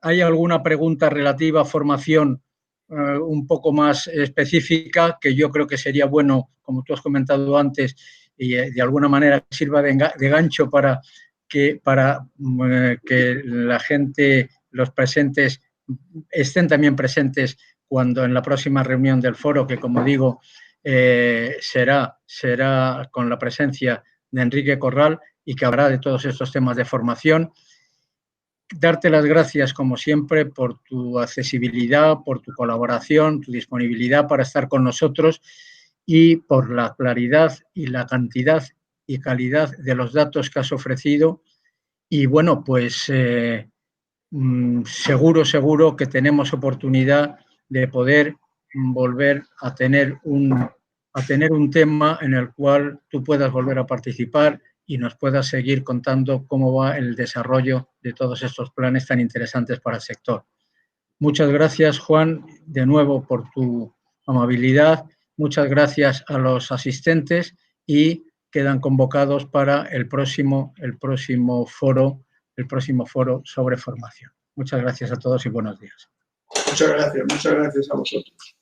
¿Hay alguna pregunta relativa a formación un poco más específica que yo creo que sería bueno, como tú has comentado antes, y de alguna manera sirva de gancho para que la gente, los presentes, estén también presentes cuando en la próxima reunión del foro, que como digo, será con la presencia de Enrique Corral y que hablará de todos estos temas de formación? Darte las gracias, como siempre, por tu accesibilidad, por tu colaboración, tu disponibilidad para estar con nosotros y por la claridad y la cantidad y calidad de los datos que has ofrecido. Y bueno, pues seguro que tenemos oportunidad de poder volver a tener un tema en el cual tú puedas volver a participar y nos puedas seguir contando cómo va el desarrollo de todos estos planes tan interesantes para el sector. Muchas gracias, Juan, de nuevo por tu amabilidad. Muchas gracias a los asistentes y quedan convocados para el próximo foro sobre formación. Muchas gracias a todos y buenos días. Muchas gracias a vosotros.